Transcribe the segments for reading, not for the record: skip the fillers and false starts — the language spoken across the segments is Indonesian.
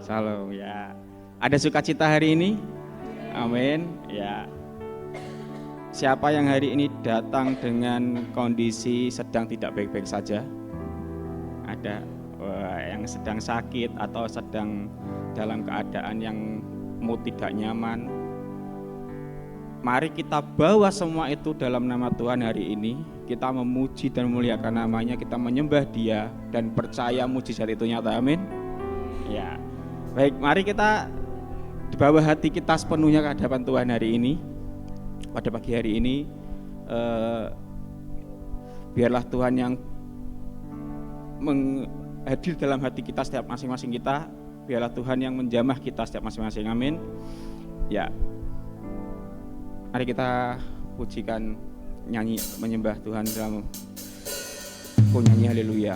Salam ya. Ada sukacita hari ini? Amin. Ya. Siapa yang hari ini datang dengan kondisi sedang tidak baik-baik saja? Ada yang sedang sakit atau sedang dalam keadaan yang mood tidak nyaman. Mari kita bawa semua itu dalam nama Tuhan hari ini. Kita memuji dan memuliakan namanya, kita menyembah Dia dan percaya mujizat itu nyata. Amin. Ya, baik, mari kita bawa hati kita sepenuhnya ke hadapan Tuhan hari ini. Pada pagi hari ini, biarlah Tuhan yang hadir dalam hati kita setiap masing-masing kita. Biarlah Tuhan yang menjamah kita setiap masing-masing. Amin. Ya, mari kita pujikan, nyanyi, menyembah Tuhan dalam nyanyi haleluya.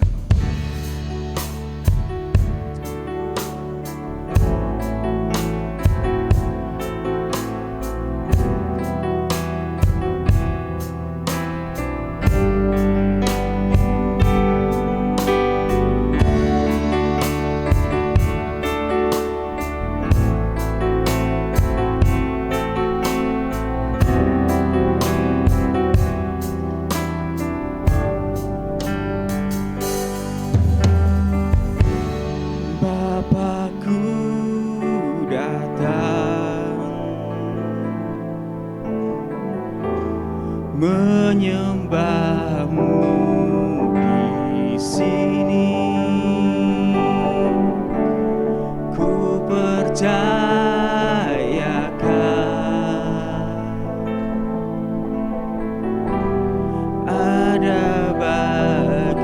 Menyembahmu di sini, ku percayakan ada bagiku.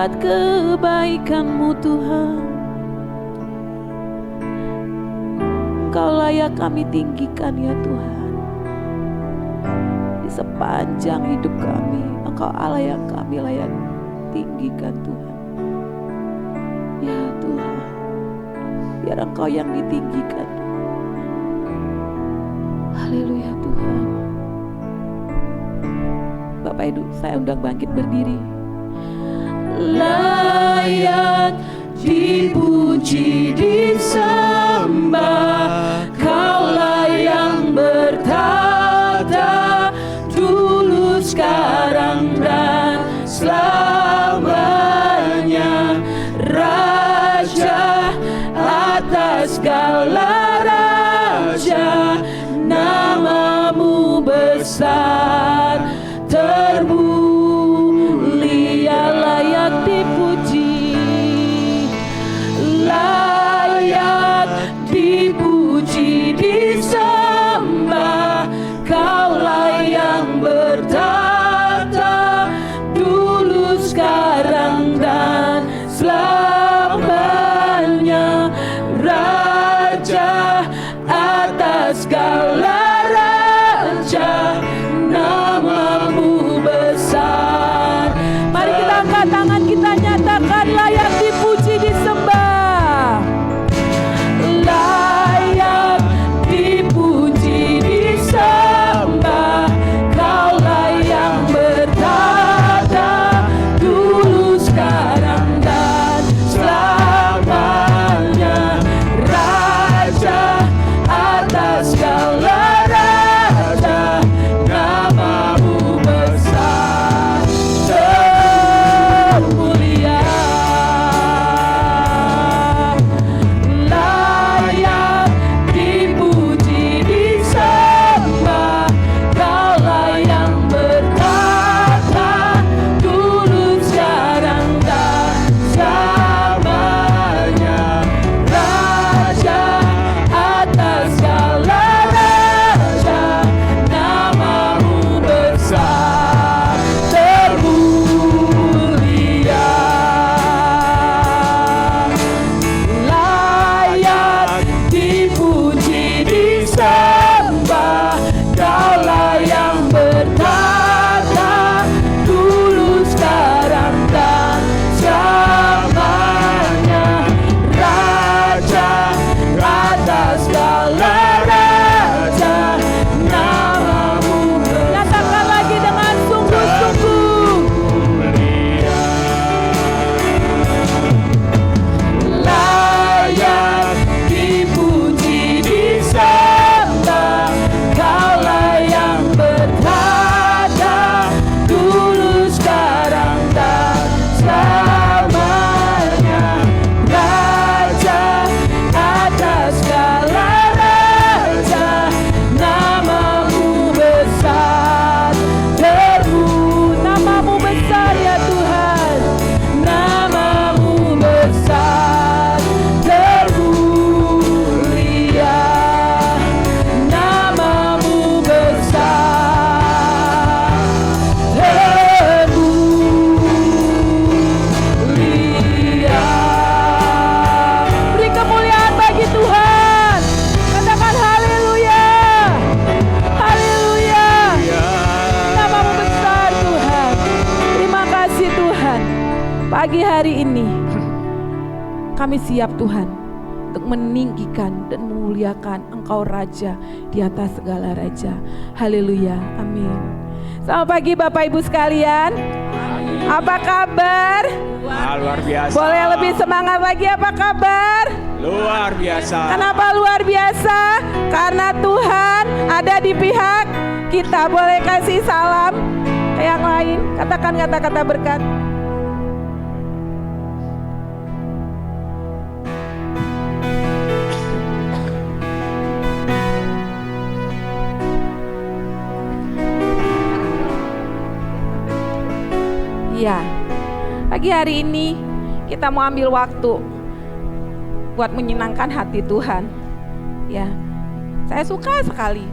melihat kebaikan-Mu Tuhan. Engkau layak kami tinggikan ya Tuhan. Di sepanjang hidup kami, Engkau Allah yang kami layak tinggikan Tuhan. Ya Tuhan, biar Engkau yang ditinggikan. Haleluya Tuhan. Bapak Ibu, saya undang bangkit berdiri. Layak dipuji, disembah, Kaulah yang bertata dulu, sekarang, dan selamanya. Raja atas segala raja, nama-Mu besar termulia, layak dipuji, layak dipuji, disembah, Kaulah yang bertata dulu, sekarang, dan selamanya. Raja atas segala raja, nama-Mu besar. Mari kita angkat tangan, kita nyatakan layak dipuji, disembah, layak dipuji, disembah, Kaulah yang bertata dulu, sekarang, dan selamanya. Raja atas segala raja, nama-Mu besar termulia. Layak dipuji, disembah, Kaulah yang bertata dulu, sekarang, dan selamanya. Raja atas segala raja, nama-Mu besar termulia. Layak dipuji, disembah, Kaulah yang bertata dulu, sekarang, dan selamanya. Raja atas segala raja, nama-Mu besar. Nyatakan lagi dengan sungguh-sungguh. Layak dipuji, disembah, Kaulah yang bertata dulu, sekarang, dan selamanya. Raja atas segala raja, nama-Mu besar nama-Mu besar ya Tuhan, nama-Mu besar termulia, nama-Mu besar termulia. Beri kemuliaan bagi Tuhan, katakan haleluya, haleluya. Nama-Mu besar Tuhan. Terima kasih Tuhan. Pagi hari ini kami siap Tuhan untuk meninggikan dan memuliakan Engkau Raja di atas segala raja. Haleluya, amin. Selamat pagi Bapak Ibu sekalian. Apa kabar? Luar biasa. Boleh lebih semangat lagi, apa kabar? Luar biasa. Kenapa luar biasa? Karena Tuhan ada di pihak kita. Boleh kasih salam ke yang lain. Katakan kata-kata berkat. Iya, pagi hari ini kita mau ambil waktu buat menyenangkan hati Tuhan. Ya, saya suka sekali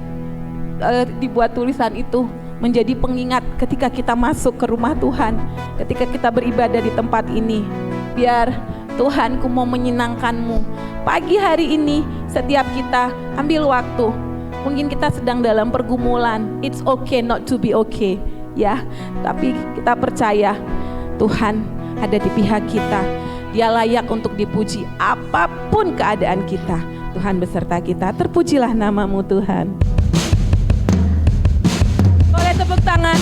dibuat tulisan itu menjadi pengingat ketika kita masuk ke rumah Tuhan, ketika kita beribadah di tempat ini. Biar Tuhanku mau menyenangkanmu. Pagi hari ini setiap kita ambil waktu. Mungkin kita sedang dalam pergumulan. It's okay not to be okay, ya. Tapi kita percaya Tuhan ada di pihak kita. Dia layak untuk dipuji apapun keadaan kita. Tuhan beserta kita. Terpujilah nama-Mu Tuhan. Boleh tepuk tangan.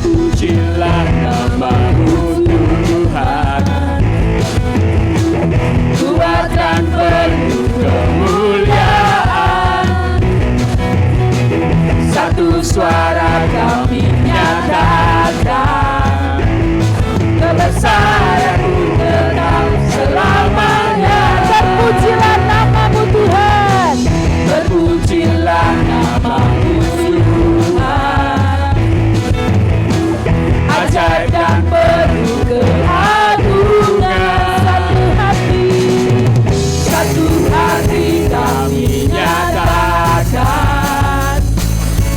Terpujilah nama-Mu Tuhan, kuatkan penuh kemuliaan. Satu suara kami nyatakan, kebesaran-Mu tetap selamanya. Terpujilah nama-Mu Tuhan. Terpujilah nama-Mu Tuhan, ajaib dan penuh keagungan. Satu hati kami nyatakan,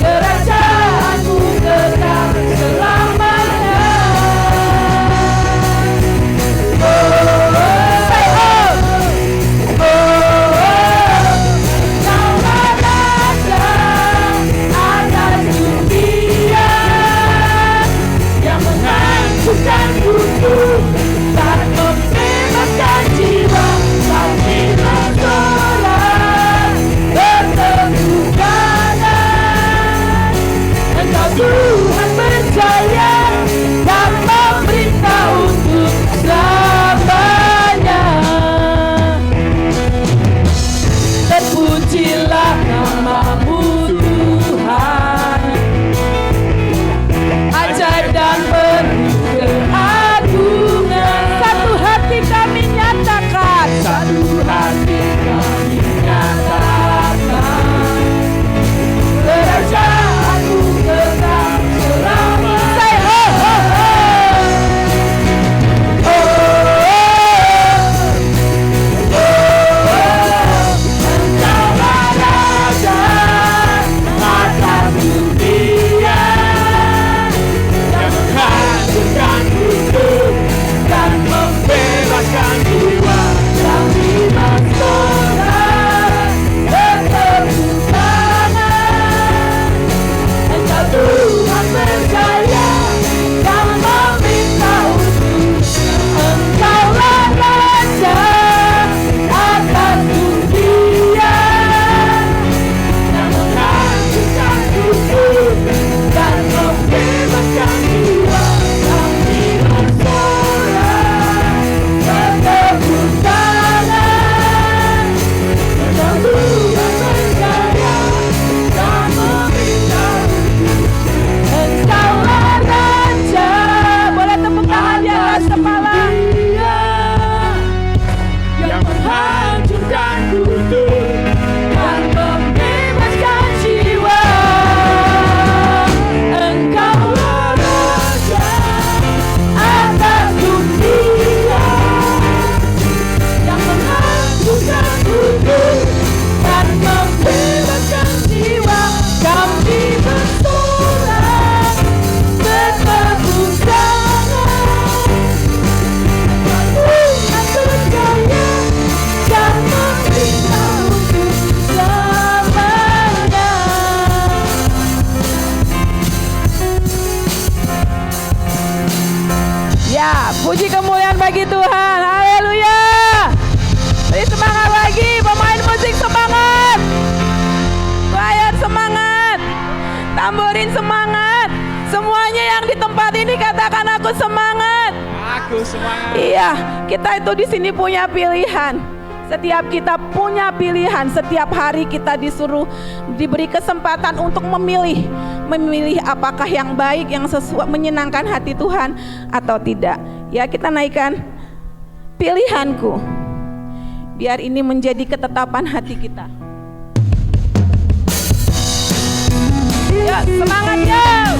kerajaan-Mu kekal selamanya. Oh, oh, oh, oh, Kaulah Raja atas dunia, yang menghancurkan kutub dan membebaskan jiwa. Kamilah sholat bertemu kanan, Engkau Tuhan percaya dan memerintah untuk selamanya. Terpujilah nama-Mu Tuhan, ajaib dan penuh keagungan. Satu hati kami nyatakan, satu hati kami nyatakan, kerajaan-Mu kekal selamanya. Say oh oh oh, oh oh oh, Engkaulah Raja atas dunia, yang menghancurkan kutub dan membebaskan jiwa. Kami bersorak bertemu tangan, Engkau Tuhan percaya dan meminta untuk. Engkaulah Raja atas dunia, yang menghancurkan kutub dan membebaskan jiwa. Kami bersorak bertemu tangan, Engkau Tuhan percaya dan meminta untuk. Engkaulah Raja. Boleh tepuk tangan di atas kepala. Yang menghancurkan kutub dan membebaskan jiwa. Engkaulah Raja atas dunia, yang menghancurkan kutub dan membebaskan jiwa. Kami bersorak bertepuk tangan, Tuhan percaya dan meminta untuk selamanya. Ya, puji kemuliaan bagi Tuhan. Haleluya. Beri semangat lagi, pemain musik semangat. Choir semangat. Tamborin semangat. Semuanya yang di tempat ini katakan aku semangat. Aku semangat. Iya, kita itu di sini punya pilihan. Setiap kita punya pilihan. Setiap hari kita diberi kesempatan untuk memilih apakah yang baik, yang sesuai, menyenangkan hati Tuhan atau tidak. Ya, kita naikkan pilihanku. Biar ini menjadi ketetapan hati kita. Ya, semangat ya.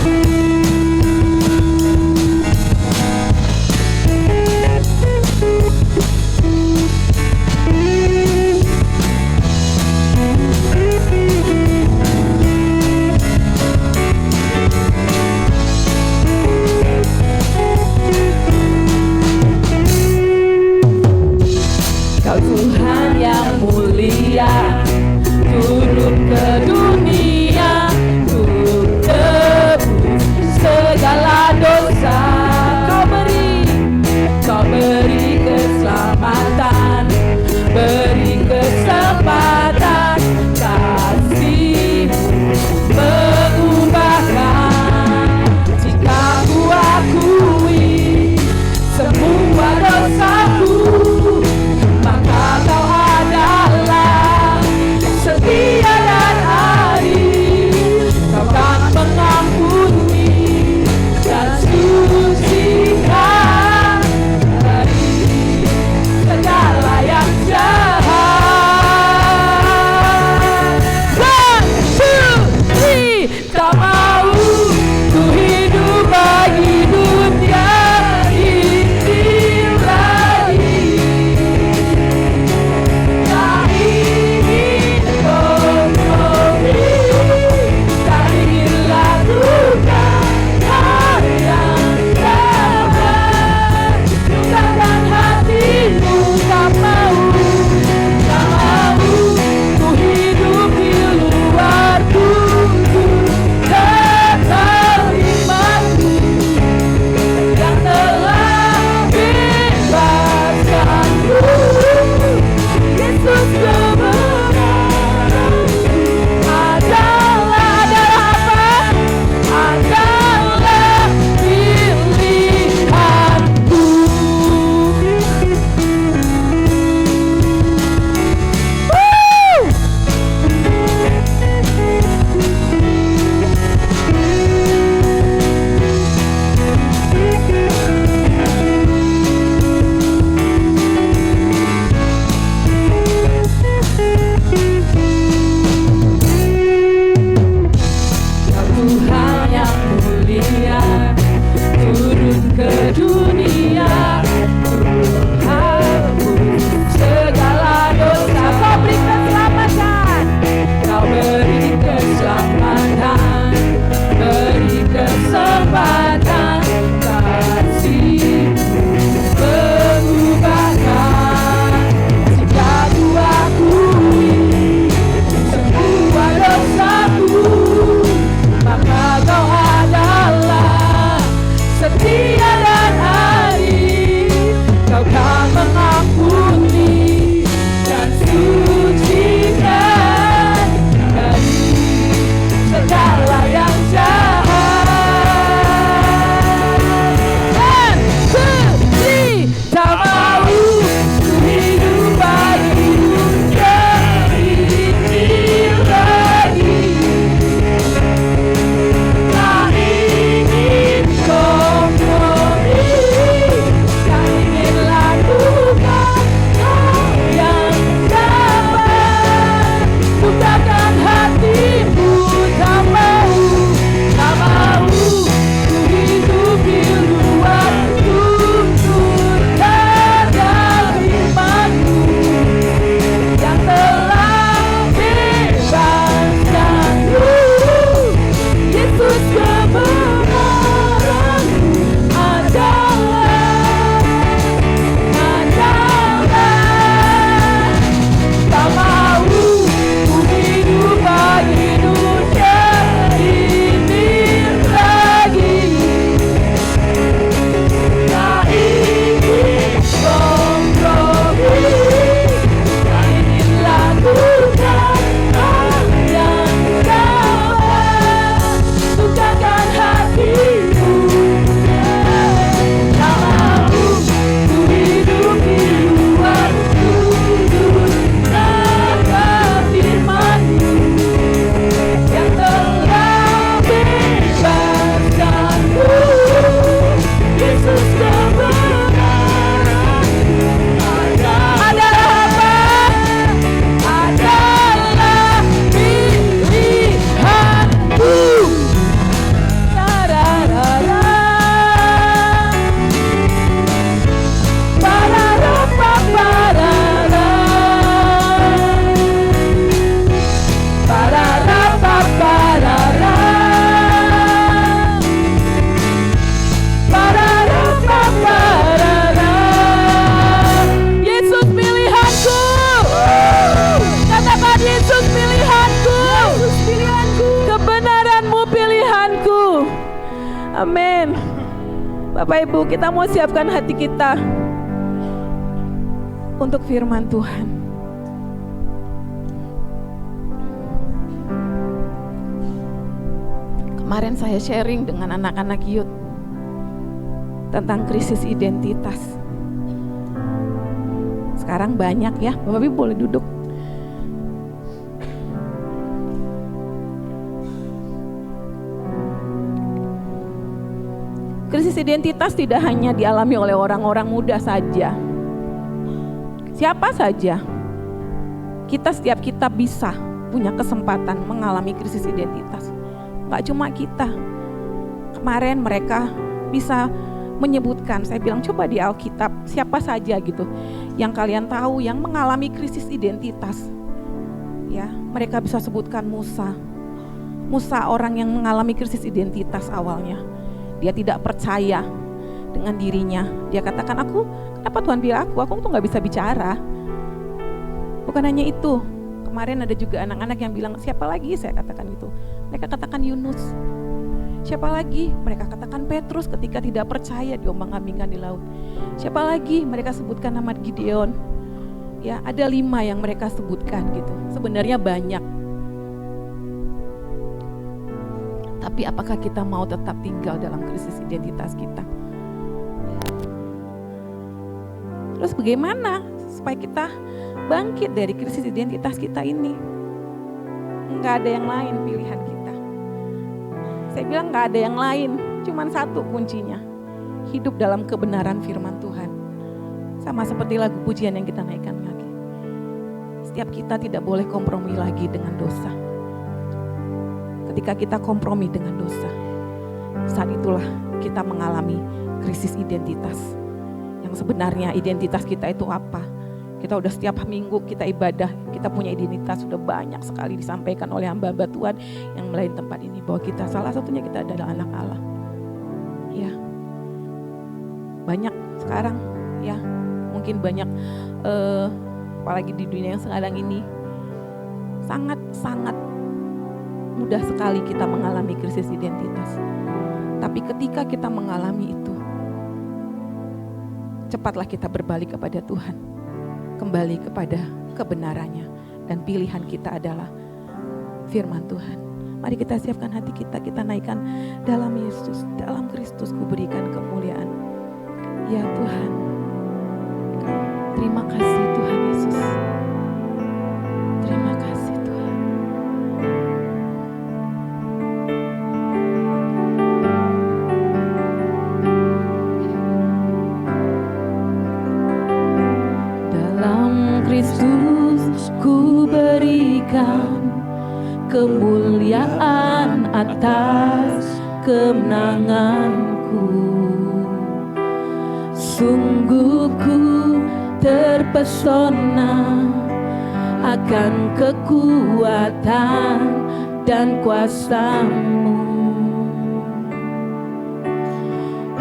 Amin. Bapak Ibu, kita mau siapkan hati kita untuk firman Tuhan. Kemarin saya sharing dengan anak-anak youth tentang krisis identitas. Sekarang banyak ya, Bapak Ibu boleh duduk. Krisis identitas tidak hanya dialami oleh orang-orang muda saja. Siapa saja, setiap kita bisa punya kesempatan mengalami krisis identitas. Gak cuma kita. Kemarin mereka bisa menyebutkan, saya bilang coba di Alkitab, siapa saja gitu yang kalian tahu yang mengalami krisis identitas. Ya, mereka bisa sebutkan Musa. Musa orang yang mengalami krisis identitas awalnya. Dia tidak percaya dengan dirinya. Dia katakan, kenapa Tuhan bilang aku tuh gak bisa bicara. Bukan hanya itu, kemarin ada juga anak-anak yang bilang, siapa lagi saya katakan gitu. Mereka katakan Yunus. Siapa lagi? Mereka katakan Petrus ketika tidak percaya diombang-ambingkan di laut. Siapa lagi? Mereka sebutkan nama Gideon. Ya, ada 5 yang mereka sebutkan gitu. Sebenarnya banyak. Tapi apakah kita mau tetap tinggal dalam krisis identitas kita? Terus bagaimana supaya kita bangkit dari krisis identitas kita ini? Enggak ada yang lain pilihan kita. Saya bilang enggak ada yang lain, cuman satu kuncinya. Hidup dalam kebenaran firman Tuhan. Sama seperti lagu pujian yang kita naikkan lagi. Setiap kita tidak boleh kompromi lagi dengan dosa. Ketika kita kompromi dengan dosa, saat itulah kita mengalami krisis identitas. Yang sebenarnya identitas kita itu apa? Kita udah setiap minggu kita ibadah, kita punya identitas sudah banyak sekali disampaikan oleh hamba-hamba Tuhan yang melayani tempat ini. Bahwa kita salah satunya kita adalah anak Allah. Ya, banyak sekarang ya, mungkin banyak apalagi di dunia yang sekarang ini sangat mudah sekali kita mengalami krisis identitas. Tapi ketika kita mengalami itu, cepatlah kita berbalik kepada Tuhan, kembali kepada kebenarannya, dan pilihan kita adalah firman Tuhan. Mari kita siapkan hati kita, kita naikkan dalam Yesus, dalam Kristus ku berikan kemuliaan. Ya Tuhan, terima kasih Tuhan Yesus. Terima kasih Tuhan. Dalam Kristus ku berikan kemuliaan atas kemenanganku. Sungguh ku terpesona akan kekuatan dan kuasa-Mu.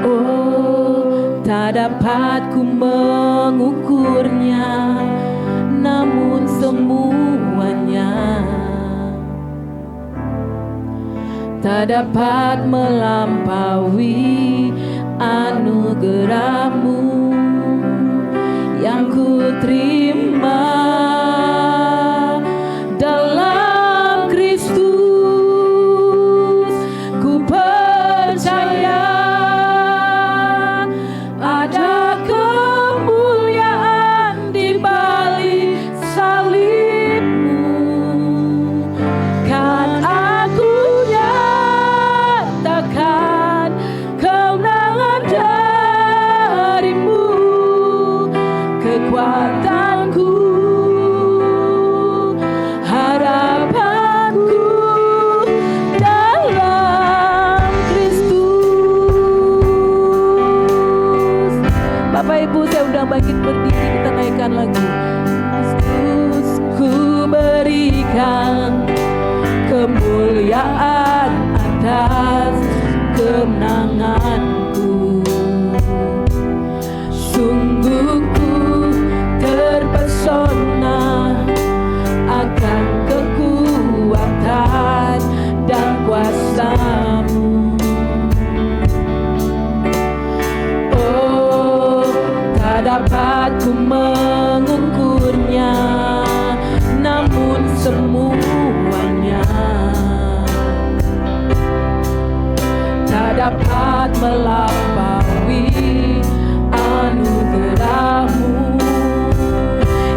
Oh, tak dapat ku mengukurnya, namun semuanya tak dapat melampaui anugerah-Mu yang ku terima dalam Kristus. Ku percaya ada kemuliaan di balik salib-Mu, kan aku nyatakan kemenangan dari-Mu, kekuatanku, harapanku dalam Kristus. Bapak Ibu, saya undang bangkit berdiri, kita naikkan lagu. Kristus ku berikan kemuliaan atas kemenanganku. Sungguh ku terpesona akan kekuatan dan kuasa-Mu. dapat melampaui anugerah-Mu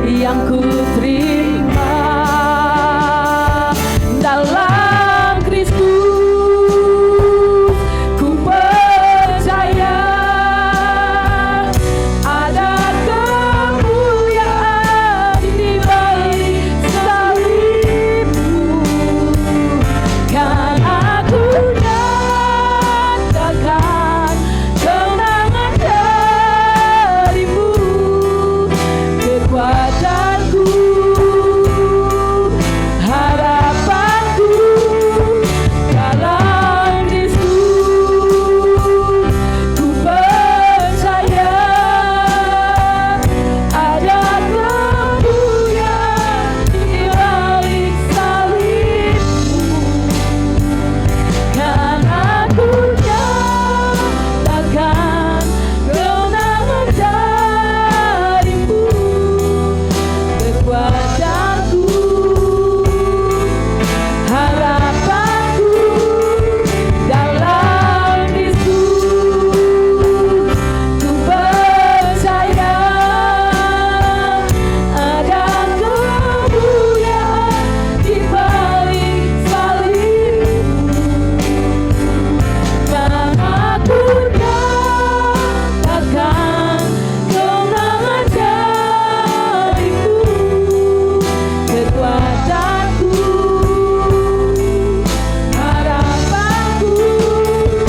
yang ku terima dalam Kristus. Ku percaya ada kemuliaan di balik salib-Mu, kan aku nyatakan kemenangan dari-Mu, kekuatanku, harapanku dalam Kristus. Ku percaya ada kemuliaan di balik salib-Mu, kan aku nyatakan kemenangan dari-Mu, kekuatanku, harapanku dalam Kristus. Ku percaya ada kemuliaan di balik salib-Mu, kan aku nyatakan kemenangan dari-Mu, kekuatanku, harapanku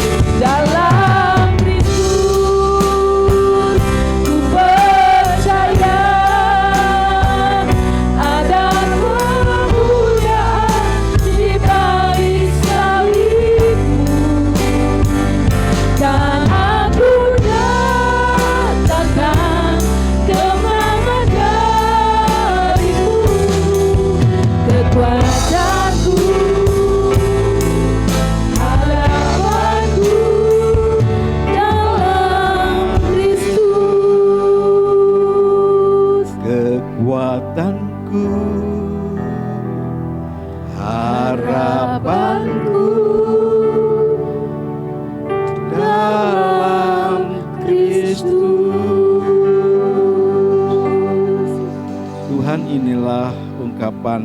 dalam Kristus. Ku percaya ada kemuliaan di balik salib-Mu, kan aku nyatakan kemenangan dari-Mu, kekuatanku, harapanku dalam Kristus. Kekuatanku, harapanku dalam Kristus. Tuhan, inilah ungkapan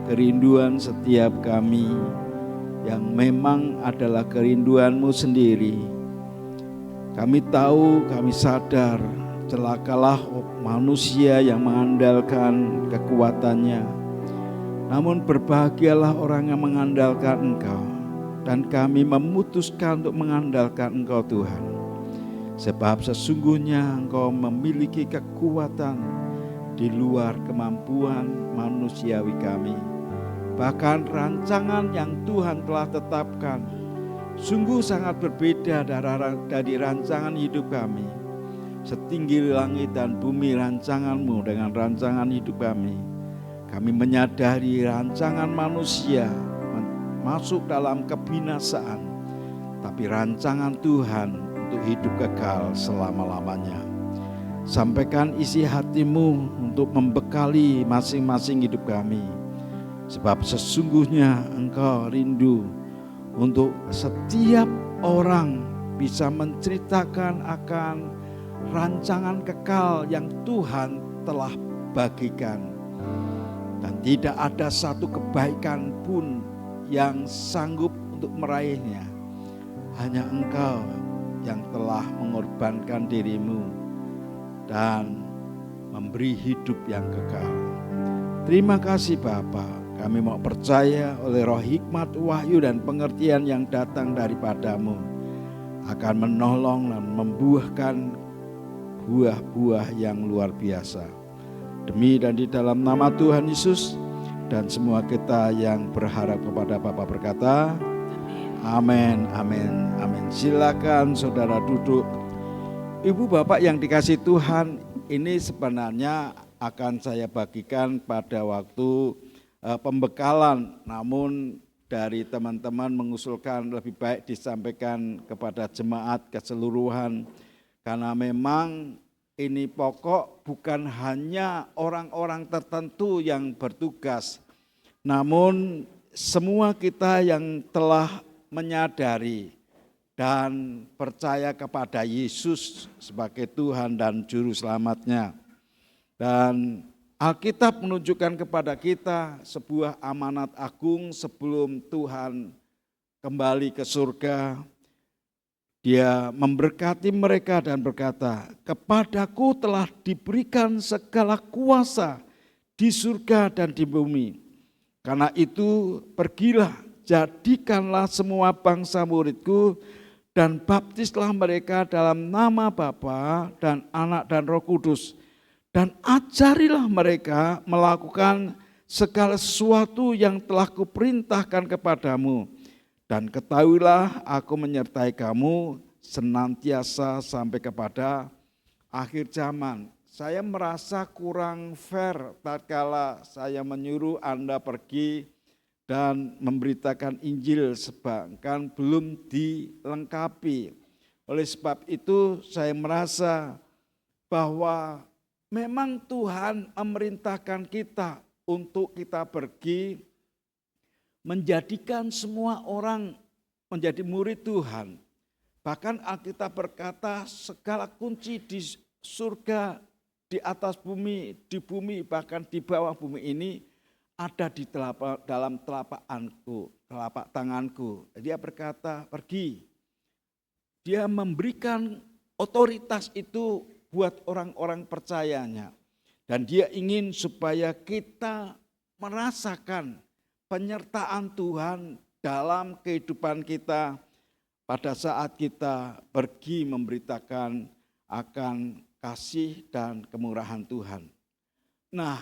kerinduan setiap kami yang memang adalah kerinduan-Mu sendiri. Kami tahu, kami sadar, celakalah manusia yang mengandalkan kekuatannya. Namun berbahagialah orang yang mengandalkan Engkau. Dan kami memutuskan untuk mengandalkan Engkau, Tuhan. Sebab sesungguhnya Engkau memiliki kekuatan di luar kemampuan manusiawi kami. Bahkan rancangan yang Tuhan telah tetapkan sungguh sangat berbeda dari rancangan hidup kami. Setinggi langit dan bumi rancangan-Mu dengan rancangan hidup kami. Kami menyadari rancangan manusia masuk dalam kebinasaan, tapi rancangan Tuhan untuk hidup kekal selama-lamanya. Sampaikan isi hati-Mu untuk membekali masing-masing hidup kami. Sebab sesungguhnya Engkau rindu untuk setiap orang bisa menceritakan akan rancangan kekal yang Tuhan telah bagikan. Dan tidak ada satu kebaikan pun yang sanggup untuk meraihnya. Hanya Engkau yang telah mengorbankan diri-Mu dan memberi hidup yang kekal. Terima kasih Bapa. Kami mau percaya oleh roh hikmat, wahyu dan pengertian yang datang daripada-Mu akan menolong dan membuahkan buah-buah yang luar biasa. Demi dan di dalam nama Tuhan Yesus, dan semua kita yang berharap kepada Bapa berkata, amin, amin, amin. Silakan saudara duduk. Ibu bapak yang dikasihi Tuhan, ini sebenarnya akan saya bagikan pada waktu pembekalan, namun dari teman-teman mengusulkan lebih baik disampaikan kepada jemaat keseluruhan, karena memang ini pokok bukan hanya orang-orang tertentu yang bertugas, namun semua kita yang telah menyadari dan percaya kepada Yesus sebagai Tuhan dan Juru Selamatnya. Dan Alkitab menunjukkan kepada kita sebuah amanat agung sebelum Tuhan kembali ke surga. Dia memberkati mereka dan berkata, "Kepadaku telah diberikan segala kuasa di surga dan di bumi. Karena itu pergilah, jadikanlah semua bangsa muridku dan baptislah mereka dalam nama Bapa dan Anak dan Roh Kudus. Dan ajarilah mereka melakukan segala sesuatu yang telah kuperintahkan kepadamu. Dan ketahuilah aku menyertai kamu senantiasa sampai kepada akhir zaman." Saya merasa kurang fair tatkala saya menyuruh Anda pergi dan memberitakan Injil sedangkan belum dilengkapi. Oleh sebab itu saya merasa bahwa memang Tuhan memerintahkan kita untuk kita pergi menjadikan semua orang menjadi murid Tuhan. Bahkan Alkitab berkata segala kunci di surga, di atas bumi, di bumi, bahkan di bawah bumi ini ada di dalam telapak tanganku. Dia berkata pergi. Dia memberikan otoritas itu buat orang-orang percayanya. Dan dia ingin supaya kita merasakan penyertaan Tuhan dalam kehidupan kita pada saat kita pergi memberitakan akan kasih dan kemurahan Tuhan. Nah,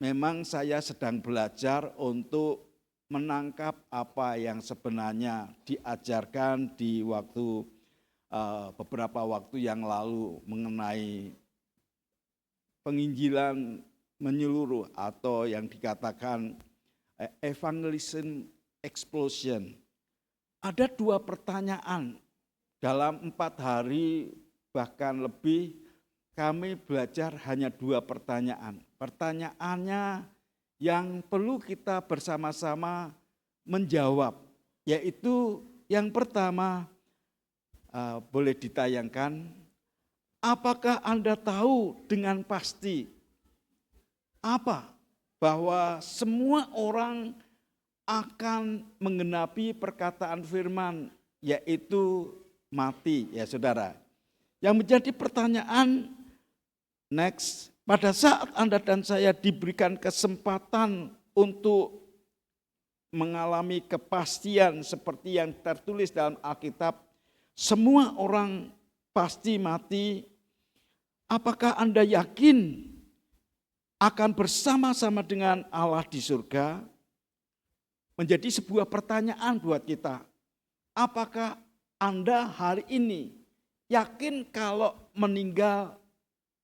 memang saya sedang belajar untuk menangkap apa yang sebenarnya diajarkan di beberapa waktu yang lalu mengenai penginjilan menyeluruh atau yang dikatakan evangelism explosion. Ada 2 pertanyaan dalam 4 hari bahkan lebih kami belajar hanya 2 pertanyaan. Pertanyaannya yang perlu kita bersama-sama menjawab, yaitu yang pertama, boleh ditayangkan, apakah Anda tahu dengan pasti bahwa semua orang akan menggenapi perkataan firman, yaitu mati, ya saudara. Yang menjadi pertanyaan next, pada saat Anda dan saya diberikan kesempatan untuk mengalami kepastian seperti yang tertulis dalam Alkitab, semua orang pasti mati, apakah Anda yakin akan bersama-sama dengan Allah di surga? Menjadi sebuah pertanyaan buat kita. Apakah Anda hari ini yakin kalau meninggal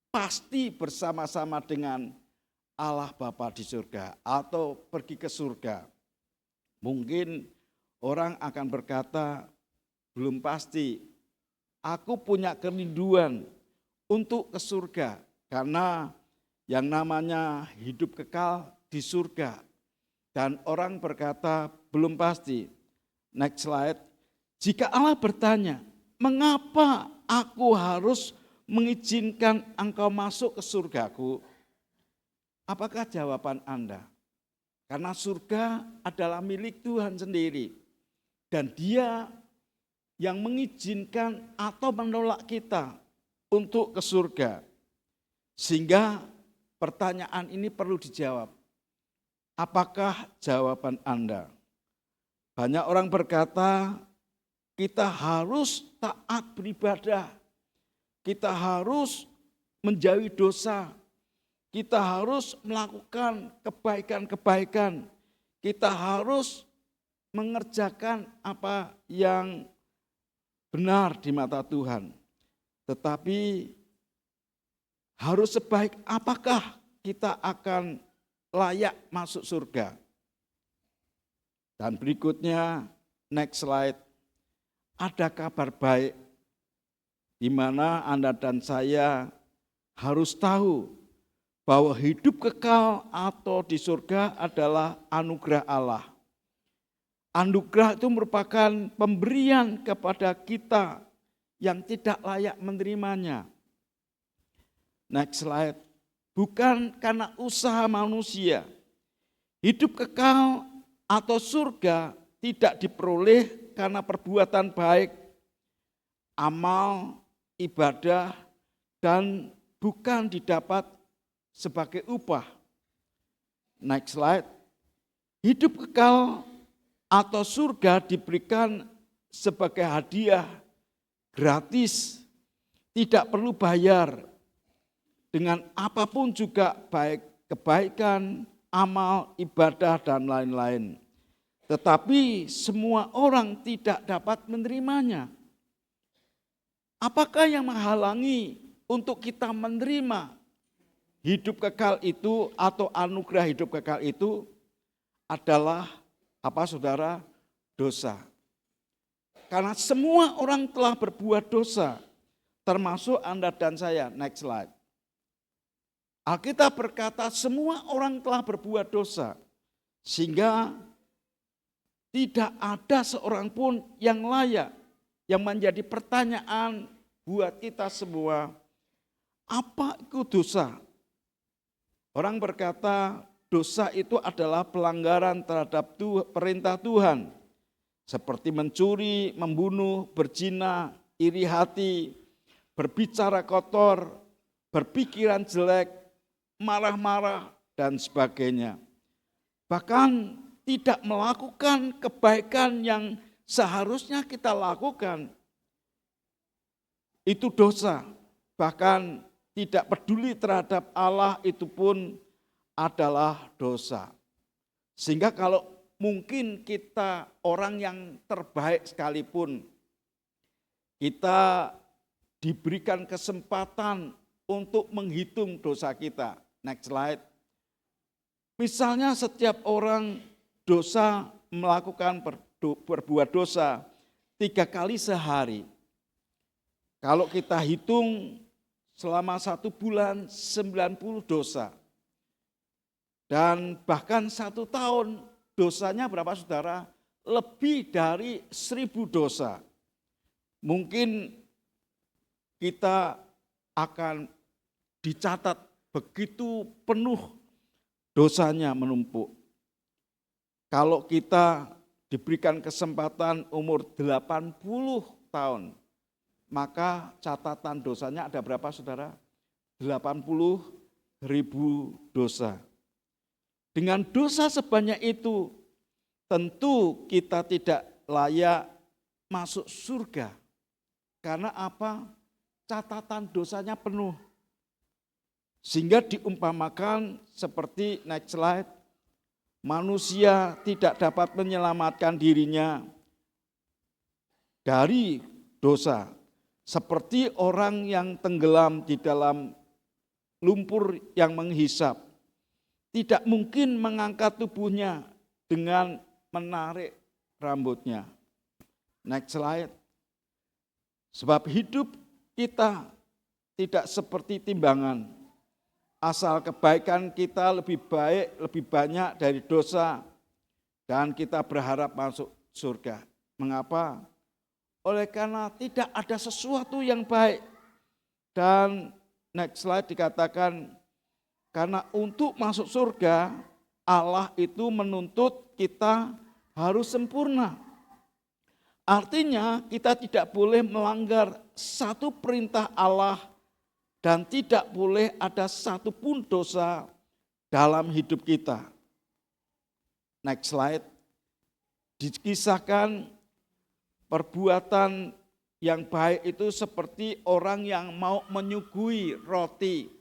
pasti bersama-sama dengan Allah Bapa di surga atau pergi ke surga? Mungkin orang akan berkata, belum pasti. Aku punya kerinduan untuk ke surga karena yang namanya hidup kekal di surga. Dan orang berkata, belum pasti. Next slide. Jika Allah bertanya, mengapa aku harus mengizinkan engkau masuk ke surgaku? Apakah jawaban Anda? Karena surga adalah milik Tuhan sendiri. Dan Dia yang mengizinkan atau menolak kita untuk ke surga. Sehingga pertanyaan ini perlu dijawab. Apakah jawaban Anda? Banyak orang berkata, kita harus taat beribadah. Kita harus menjauhi dosa. Kita harus melakukan kebaikan-kebaikan. Kita harus mengerjakan apa yang benar di mata Tuhan. Tetapi harus sebaik apakah kita akan layak masuk surga? Dan berikutnya, next slide. Ada kabar baik di mana Anda dan saya harus tahu bahwa hidup kekal atau di surga adalah anugerah Allah. Anugerah itu merupakan pemberian kepada kita yang tidak layak menerimanya. Next slide. Bukan karena usaha manusia. Hidup kekal atau surga tidak diperoleh karena perbuatan baik, amal, ibadah, dan bukan didapat sebagai upah. Next slide. Hidup kekal atau surga diberikan sebagai hadiah gratis, tidak perlu bayar, dengan apapun juga, baik kebaikan, amal, ibadah, dan lain-lain. Tetapi semua orang tidak dapat menerimanya. Apakah yang menghalangi untuk kita menerima hidup kekal itu atau anugerah hidup kekal itu? Adalah apa saudara? Dosa. Karena semua orang telah berbuat dosa, termasuk Anda dan saya. Next slide. Alkitab berkata semua orang telah berbuat dosa, sehingga tidak ada seorang pun yang layak. Yang menjadi pertanyaan buat kita semua, apa itu dosa? Orang berkata dosa itu adalah pelanggaran terhadap perintah Tuhan. Seperti mencuri, membunuh, berzina, iri hati, berbicara kotor, berpikiran jelek, marah-marah, dan sebagainya. Bahkan tidak melakukan kebaikan yang seharusnya kita lakukan. Itu dosa. Bahkan tidak peduli terhadap Allah itu pun adalah dosa. Sehingga kalau mungkin kita orang yang terbaik sekalipun, kita diberikan kesempatan untuk menghitung dosa kita. Next slide. Misalnya setiap orang dosa melakukan berbuat dosa 3 kali sehari. Kalau kita hitung selama 1 bulan 90 dosa. Dan bahkan 1 tahun dosanya berapa saudara? Lebih dari 1000 dosa. Mungkin kita akan dicatat begitu penuh dosanya menumpuk. Kalau kita diberikan kesempatan umur 80 tahun, maka catatan dosanya ada berapa saudara? 80.000 dosa. Dengan dosa sebanyak itu, tentu kita tidak layak masuk surga. Karena apa? Catatan dosanya penuh. Sehingga diumpamakan seperti next slide, manusia tidak dapat menyelamatkan dirinya dari dosa. Seperti orang yang tenggelam di dalam lumpur yang menghisap. Tidak mungkin mengangkat tubuhnya dengan menarik rambutnya. Next slide. Sebab hidup kita tidak seperti timbangan. Asal kebaikan kita lebih baik, lebih banyak dari dosa. Dan kita berharap masuk surga. Mengapa? Oleh karena tidak ada sesuatu yang baik. Dan next slide dikatakan, karena untuk masuk surga, Allah itu menuntut kita harus sempurna. Artinya kita tidak boleh melanggar satu perintah Allah dan tidak boleh ada satu pun dosa dalam hidup kita. Next slide. Dikisahkan perbuatan yang baik itu seperti orang yang mau menyuguhi roti.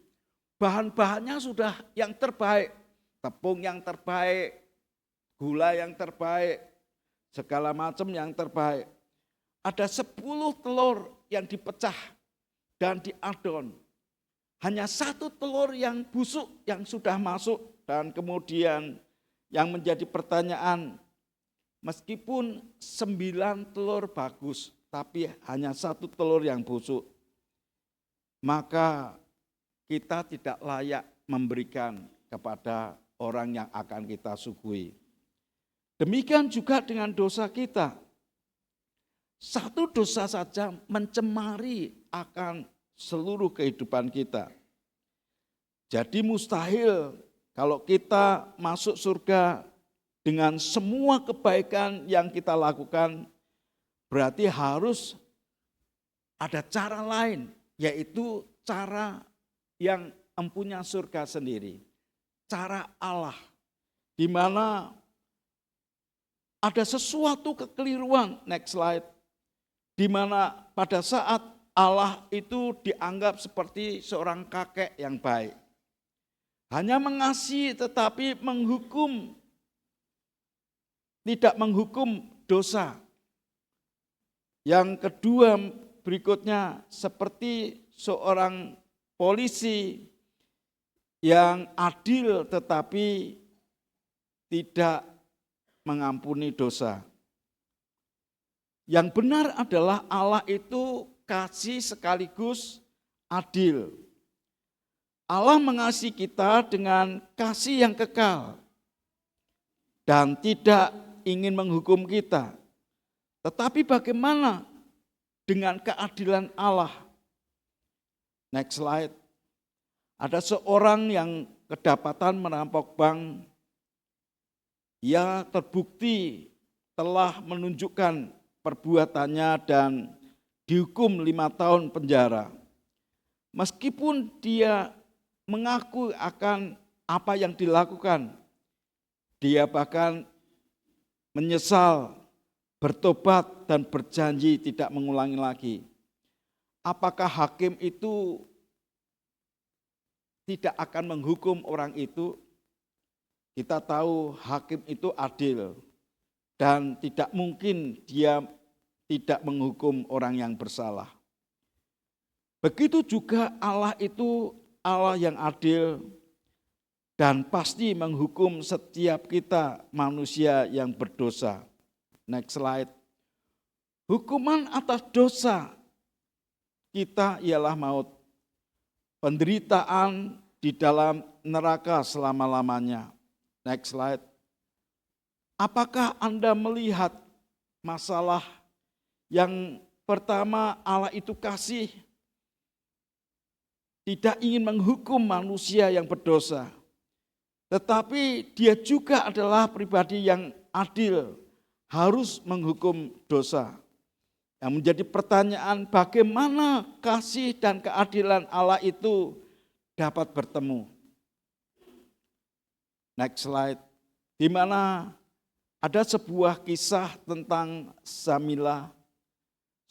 Bahan-bahannya sudah yang terbaik, tepung yang terbaik, gula yang terbaik, segala macam yang terbaik. Ada 10 telur yang dipecah dan diadon. Hanya 1 telur yang busuk yang sudah masuk dan kemudian yang menjadi pertanyaan, meskipun 9 telur bagus, tapi hanya 1 telur yang busuk, maka kita tidak layak memberikan kepada orang yang akan kita suguhi. Demikian juga dengan dosa kita. Satu dosa saja mencemari akan seluruh kehidupan kita. Jadi mustahil kalau kita masuk surga dengan semua kebaikan yang kita lakukan, berarti harus ada cara lain, yaitu cara yang empunya surga sendiri. Cara Allah, di mana ada sesuatu kekeliruan, next slide, di mana pada saat Allah itu dianggap seperti seorang kakek yang baik. Hanya mengasihi tetapi menghukum, tidak menghukum dosa. Yang kedua berikutnya seperti seorang polisi yang adil tetapi tidak mengampuni dosa. Yang benar adalah Allah itu kasih sekaligus adil. Allah mengasihi kita dengan kasih yang kekal dan tidak ingin menghukum kita. Tetapi bagaimana dengan keadilan Allah? Next slide. Ada seorang yang kedapatan merampok bank. Ia terbukti telah menunjukkan perbuatannya dan dihukum 5 tahun penjara. Meskipun dia mengaku akan apa yang dilakukan, dia bahkan menyesal, bertobat dan berjanji tidak mengulangi lagi. Apakah hakim itu tidak akan menghukum orang itu? Kita tahu hakim itu adil dan tidak mungkin dia tidak menghukum orang yang bersalah. Begitu juga Allah itu Allah yang adil dan pasti menghukum setiap kita manusia yang berdosa. Next slide. Hukuman atas dosa kita ialah maut. Penderitaan di dalam neraka selama-lamanya. Next slide. Apakah Anda melihat masalah yang pertama, Allah itu kasih, tidak ingin menghukum manusia yang berdosa. Tetapi dia juga adalah pribadi yang adil, harus menghukum dosa. Yang menjadi pertanyaan, bagaimana kasih dan keadilan Allah itu dapat bertemu? Next slide. Di mana ada sebuah kisah tentang Samila,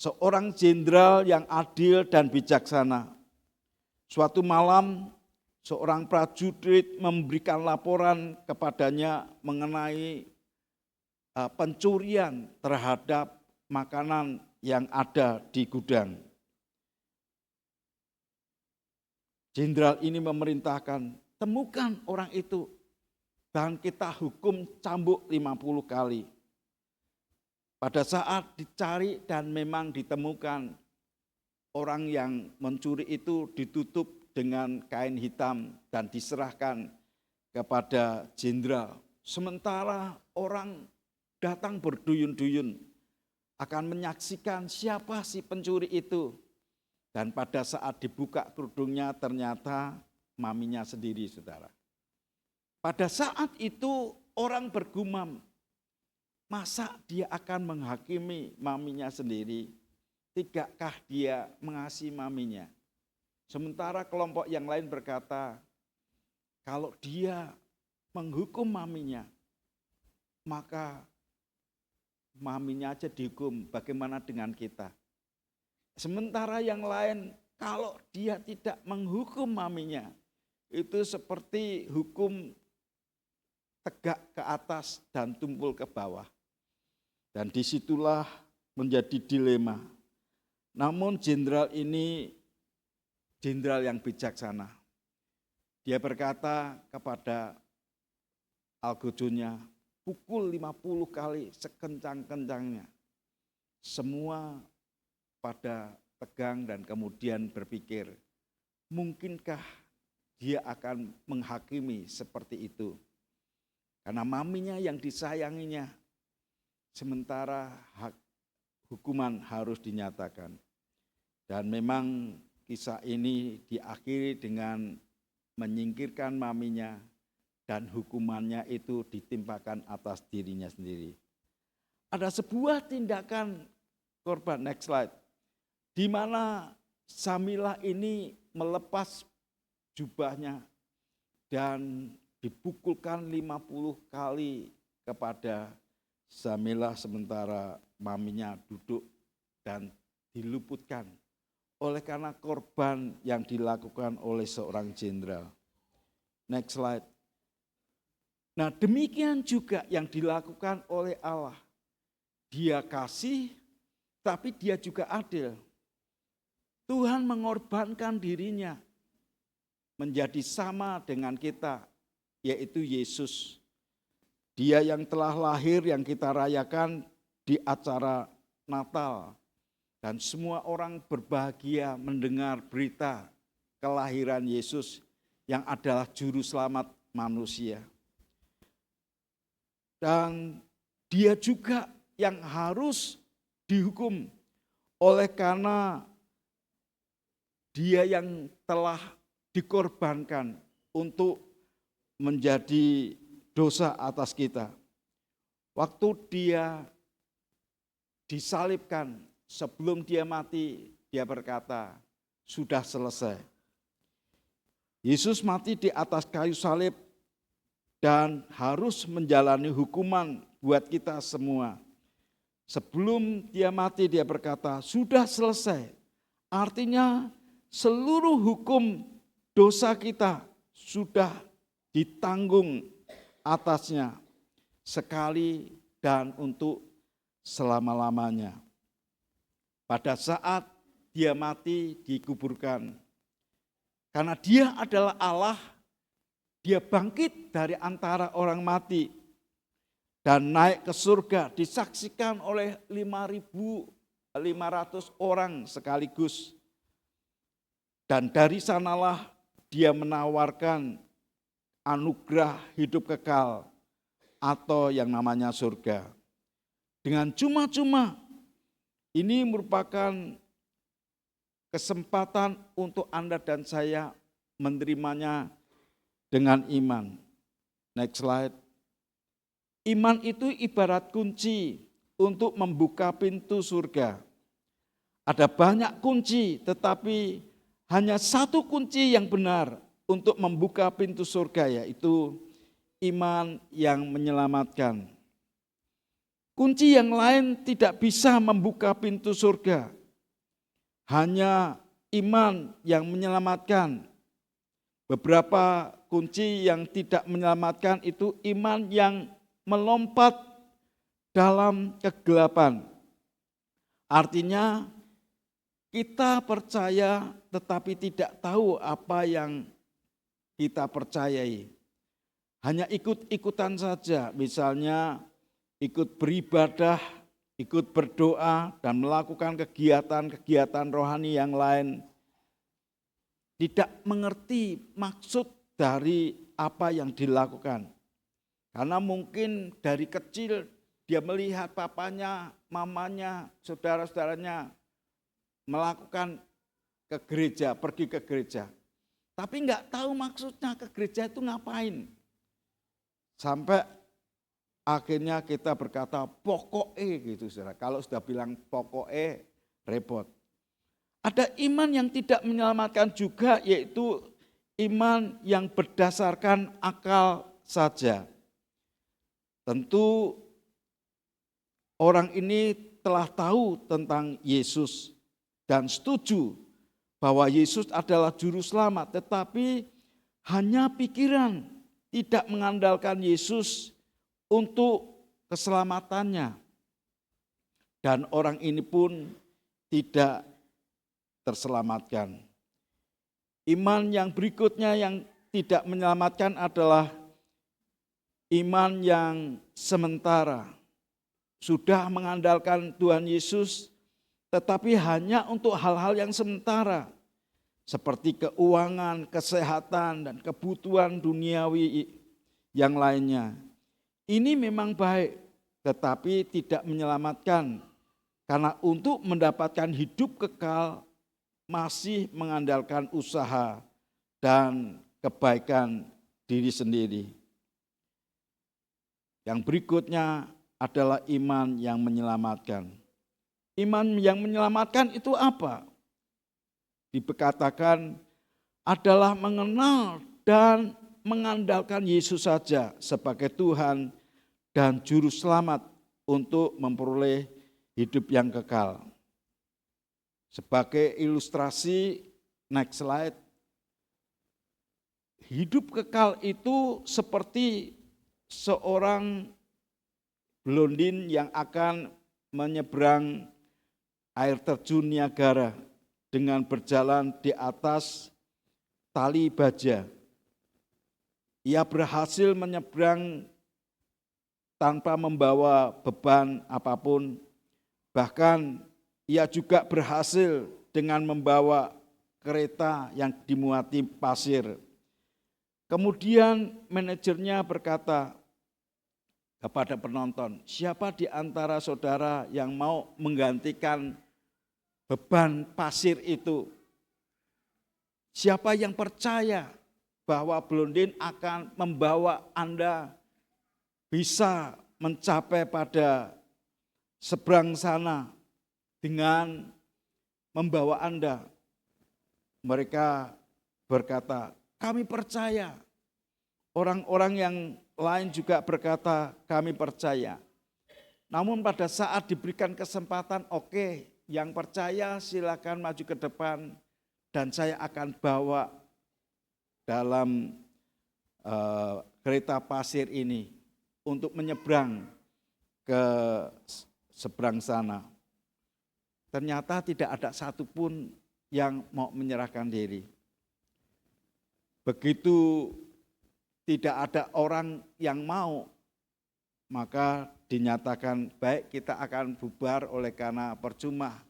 seorang jenderal yang adil dan bijaksana. Suatu malam, seorang prajurit memberikan laporan kepadanya mengenai pencurian terhadap makanan yang ada di gudang. Jenderal ini memerintahkan, temukan orang itu dan kita hukum cambuk 50 kali. Pada saat dicari dan memang ditemukan, orang yang mencuri itu ditutup dengan kain hitam dan diserahkan kepada jenderal. Sementara orang datang berduyun-duyun akan menyaksikan siapa si pencuri itu. Dan pada saat dibuka kerudungnya ternyata maminya sendiri, saudara. Pada saat itu orang bergumam, masa dia akan menghakimi maminya sendiri? Tidakkah dia mengasihi maminya? Sementara kelompok yang lain berkata, kalau dia menghukum maminya, maka maminya aja dihukum, bagaimana dengan kita? Sementara yang lain, kalau dia tidak menghukum maminya, itu seperti hukum tegak ke atas dan tumpul ke bawah. Dan disitulah menjadi dilema. Namun jenderal ini jenderal yang bijaksana. Dia berkata kepada algojonya, pukul 50 kali sekencang-kencangnya. Semua pada tegang dan kemudian berpikir, mungkinkah dia akan menghakimi seperti itu? Karena maminya yang disayanginya sementara hukuman harus dinyatakan. Dan memang kisah ini diakhiri dengan menyingkirkan maminya dan hukumannya itu ditimpakan atas dirinya sendiri. Ada sebuah tindakan korban, next slide, di mana Samilah ini melepas jubahnya dan dipukulkan 50 kali kepada Samilah sementara maminya duduk dan diluputkan oleh karena korban yang dilakukan oleh seorang jenderal. Next slide. Nah, demikian juga yang dilakukan oleh Allah. Dia kasih, tapi dia juga adil. Tuhan mengorbankan dirinya menjadi sama dengan kita, yaitu Yesus. Dia yang telah lahir yang kita rayakan di acara Natal. Dan semua orang berbahagia mendengar berita kelahiran Yesus yang adalah juru selamat manusia. Dan dia juga yang harus dihukum oleh karena dia yang telah dikorbankan untuk menjadi dosa atas kita. Waktu dia disalibkan, sebelum dia mati, dia berkata, sudah selesai. Yesus mati di atas kayu salib dan harus menjalani hukuman buat kita semua. Sebelum dia mati, dia berkata, sudah selesai. Artinya seluruh hukum dosa kita sudah ditanggung atasnya sekali dan untuk selama-lamanya. Pada saat dia mati dikuburkan. Karena dia adalah Allah, dia bangkit dari antara orang mati dan naik ke surga, disaksikan oleh 5.500 orang sekaligus. Dan dari sanalah dia menawarkan anugerah hidup kekal atau yang namanya surga. Dengan cuma-cuma, ini merupakan kesempatan untuk Anda dan saya menerimanya dengan iman. Next slide. Iman itu ibarat kunci untuk membuka pintu surga. Ada banyak kunci, tetapi hanya satu kunci yang benar untuk membuka pintu surga, yaitu iman yang menyelamatkan. Kunci yang lain tidak bisa membuka pintu surga. Hanya iman yang menyelamatkan. Beberapa kunci yang tidak menyelamatkan itu iman yang melompat dalam kegelapan. Artinya kita percaya tetapi tidak tahu apa yang kita percayai. Hanya ikut-ikutan saja, misalnya ikut beribadah, ikut berdoa, dan melakukan kegiatan-kegiatan rohani yang lain. Tidak mengerti maksud dari apa yang dilakukan. Karena mungkin dari kecil dia melihat papanya, mamanya, saudara-saudaranya melakukan ke gereja, pergi ke gereja. Tapi enggak tahu maksudnya ke gereja itu ngapain. Sampai akhirnya kita berkata pokoknya gitu saudara. Kalau sudah bilang pokoknya repot. Ada iman yang tidak menyelamatkan juga, yaitu iman yang berdasarkan akal saja. Tentu orang ini telah tahu tentang Yesus dan setuju bahwa Yesus adalah juru selamat, tetapi hanya pikiran, tidak mengandalkan Yesus untuk keselamatannya. Dan orang ini pun tidak terselamatkan. Iman yang berikutnya yang tidak menyelamatkan adalah iman yang sementara. Sudah mengandalkan Tuhan Yesus, tetapi hanya untuk hal-hal yang sementara. Seperti keuangan, kesehatan, dan kebutuhan duniawi yang lainnya. Ini memang baik, tetapi tidak menyelamatkan. Karena untuk mendapatkan hidup kekal masih mengandalkan usaha dan kebaikan diri sendiri. Yang berikutnya adalah iman yang menyelamatkan. Iman yang menyelamatkan itu apa? Dikatakan adalah mengenal dan mengandalkan Yesus saja sebagai Tuhan dan Juru Selamat untuk memperoleh hidup yang kekal. Sebagai ilustrasi, next slide. Hidup kekal itu seperti seorang blondin yang akan menyeberang air terjun Niagara dengan berjalan di atas tali baja. Ia berhasil menyeberang tanpa membawa beban apapun, bahkan ia juga berhasil dengan membawa kereta yang dimuati pasir. Kemudian manajernya berkata kepada penonton, siapa di antara saudara yang mau menggantikan beban pasir itu? Siapa yang percaya bahwa blondin akan membawa Anda bisa mencapai pada seberang sana dengan membawa Anda? Mereka berkata, kami percaya. Orang-orang yang lain juga berkata, kami percaya. Namun pada saat diberikan kesempatan, oke, yang percaya silakan maju ke depan dan saya akan bawa dalam kereta pasir ini untuk menyeberang ke seberang sana. Ternyata tidak ada satupun yang mau menyerahkan diri. Begitu tidak ada orang yang mau, maka dinyatakan baik kita akan bubar oleh karena percuma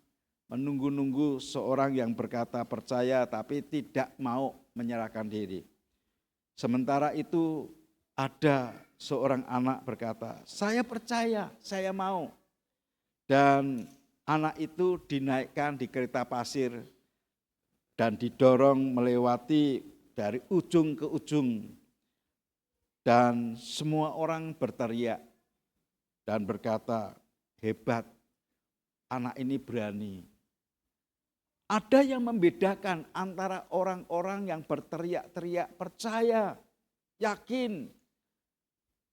menunggu-nunggu seorang yang berkata percaya tapi tidak mau menyerahkan diri. Sementara itu ada seorang anak berkata, saya percaya, saya mau. Dan anak itu dinaikkan di kereta pasir dan didorong melewati dari ujung ke ujung. Dan semua orang berteriak dan berkata, hebat, anak ini berani. Ada yang membedakan antara orang-orang yang berteriak-teriak percaya, yakin,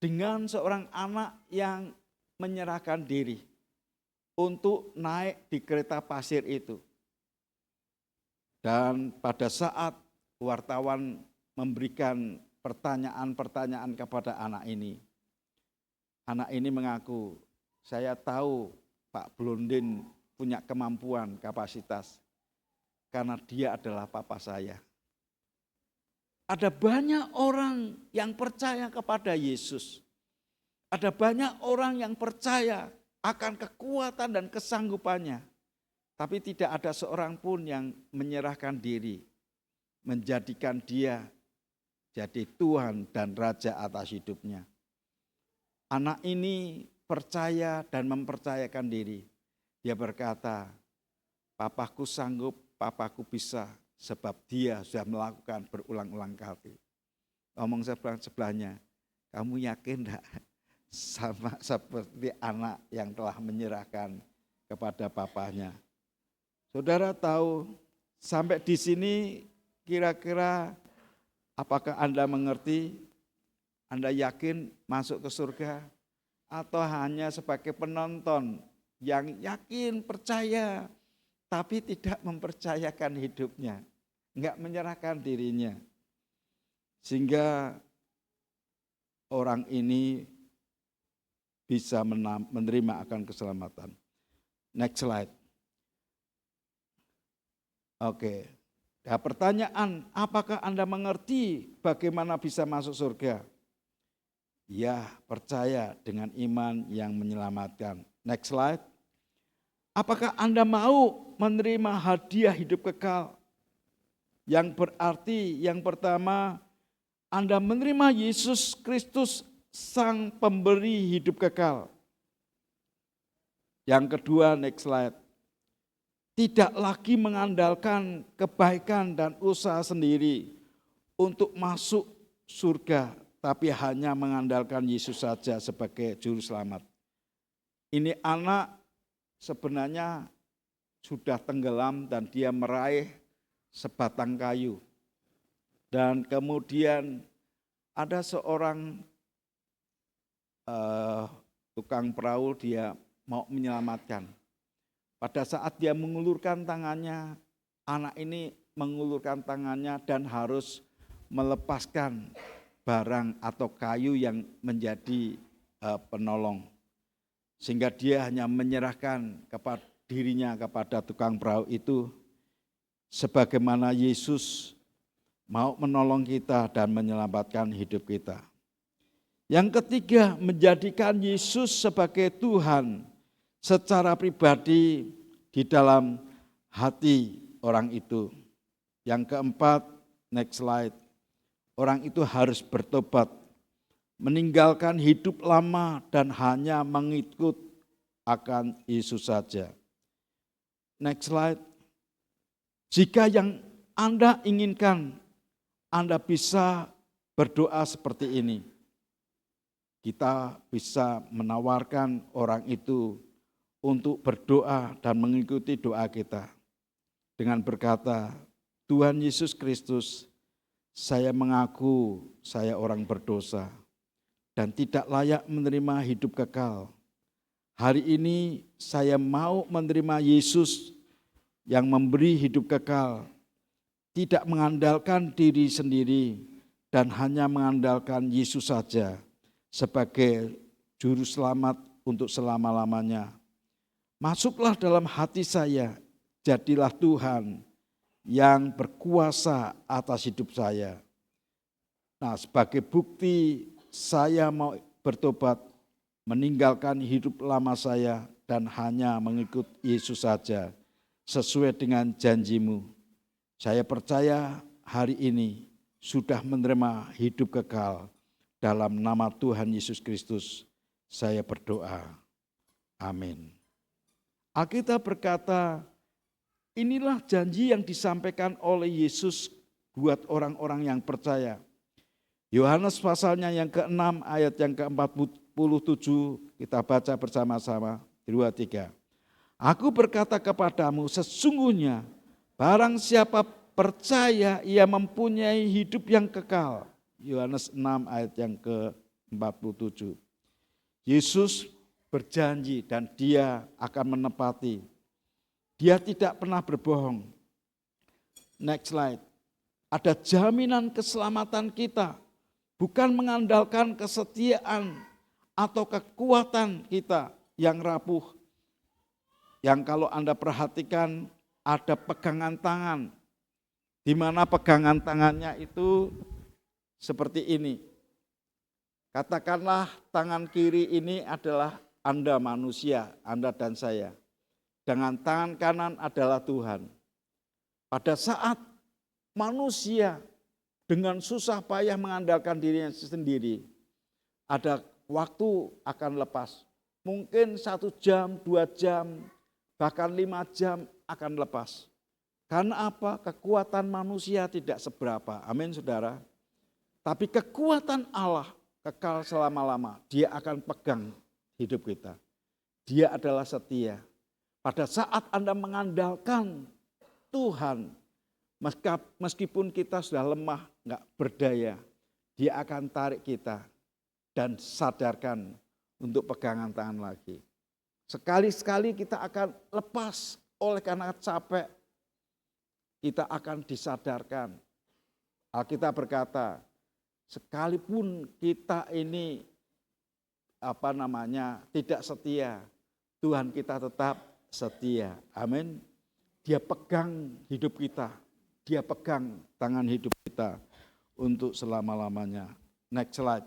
dengan seorang anak yang menyerahkan diri untuk naik di kereta pasir itu. Dan pada saat wartawan memberikan pertanyaan-pertanyaan kepada anak ini mengaku, saya tahu Pak Blondin punya kemampuan, kapasitas, karena dia adalah papa saya. Ada banyak orang yang percaya kepada Yesus. Ada banyak orang yang percaya akan kekuatan dan kesanggupannya. Tapi tidak ada seorang pun yang menyerahkan diri, menjadikan dia jadi Tuhan dan Raja atas hidupnya. Anak ini percaya dan mempercayakan diri. Dia berkata, papaku sanggup, papaku bisa, sebab dia sudah melakukan berulang-ulang kali. Ngomong sebelahnya, kamu yakin enggak sama seperti anak yang telah menyerahkan kepada papanya? Saudara tahu, sampai di sini kira-kira apakah Anda mengerti? Anda yakin masuk ke surga? Atau hanya sebagai penonton yang yakin, percaya, tapi tidak mempercayakan hidupnya, enggak menyerahkan dirinya. Sehingga orang ini bisa menerima akan keselamatan. Next slide. Oke. Nah, pertanyaan, apakah Anda mengerti bagaimana bisa masuk surga? Ya, percaya dengan iman yang menyelamatkan. Next slide. Apakah Anda mau menerima hadiah hidup kekal? Yang berarti yang pertama, Anda menerima Yesus Kristus sang pemberi hidup kekal. Yang kedua, next slide. Tidak lagi mengandalkan kebaikan dan usaha sendiri untuk masuk surga, tapi hanya mengandalkan Yesus saja sebagai juru selamat. Ini anak sebenarnya sudah tenggelam dan dia meraih sebatang kayu. Dan kemudian ada seorang tukang perahu, dia mau menyelamatkan. Pada saat dia mengulurkan tangannya, anak ini mengulurkan tangannya dan harus melepaskan barang atau kayu yang menjadi penolong. Sehingga dia hanya menyerahkan kepada dirinya kepada tukang perahu itu, sebagaimana Yesus mau menolong kita dan menyelamatkan hidup kita. Yang ketiga, menjadikan Yesus sebagai Tuhan secara pribadi di dalam hati orang itu. Yang keempat, next slide. Orang itu harus bertobat, meninggalkan hidup lama dan hanya mengikut akan Yesus saja. Next slide. Jika yang Anda inginkan, Anda bisa berdoa seperti ini. Kita bisa menawarkan orang itu untuk berdoa dan mengikuti doa kita. Dengan berkata, Tuhan Yesus Kristus, saya mengaku saya orang berdosa dan tidak layak menerima hidup kekal. Hari ini saya mau menerima Yesus yang memberi hidup kekal, tidak mengandalkan diri sendiri dan hanya mengandalkan Yesus saja sebagai juru selamat untuk selama-lamanya. Masuklah dalam hati saya, jadilah Tuhan yang berkuasa atas hidup saya. Nah, sebagai bukti saya mau bertobat, meninggalkan hidup lama saya dan hanya mengikut Yesus saja sesuai dengan janjimu. Saya percaya hari ini sudah menerima hidup kekal. Dalam nama Tuhan Yesus Kristus saya berdoa. Amin. Alkitab berkata, inilah janji yang disampaikan oleh Yesus buat orang-orang yang percaya. Yohanes pasalnya yang ke-6 ayat yang ke-47 kita baca bersama-sama 2-3. Aku berkata kepadamu sesungguhnya barang siapa percaya ia mempunyai hidup yang kekal. Yohanes 6 ayat yang ke-47. Yesus berjanji dan dia akan menepati. Dia tidak pernah berbohong. Next slide. Ada jaminan keselamatan kita. Bukan mengandalkan kesetiaan atau kekuatan kita yang rapuh. Yang kalau Anda perhatikan ada pegangan tangan. Di mana pegangan tangannya itu seperti ini. Katakanlah tangan kiri ini adalah Anda manusia, Anda dan saya. Dengan tangan kanan adalah Tuhan. Pada saat manusia dengan susah payah mengandalkan dirinya sendiri, ada waktu akan lepas. Mungkin 1 jam, 2 jam, bahkan 5 jam akan lepas. Karena apa? Kekuatan manusia tidak seberapa. Amin saudara. Tapi kekuatan Allah kekal selama-lama. Dia akan pegang hidup kita. Dia adalah setia. Pada saat Anda mengandalkan Tuhan, meskipun kita sudah lemah, enggak berdaya, Dia akan tarik kita dan sadarkan untuk pegangan tangan lagi. Sekali-sekali kita akan lepas oleh karena capek, kita akan disadarkan. Alkitab berkata, sekalipun kita ini tidak setia, Tuhan kita tetap setia. Amin. Dia pegang hidup kita. Dia pegang tangan hidup kita untuk selama-lamanya. Next slide.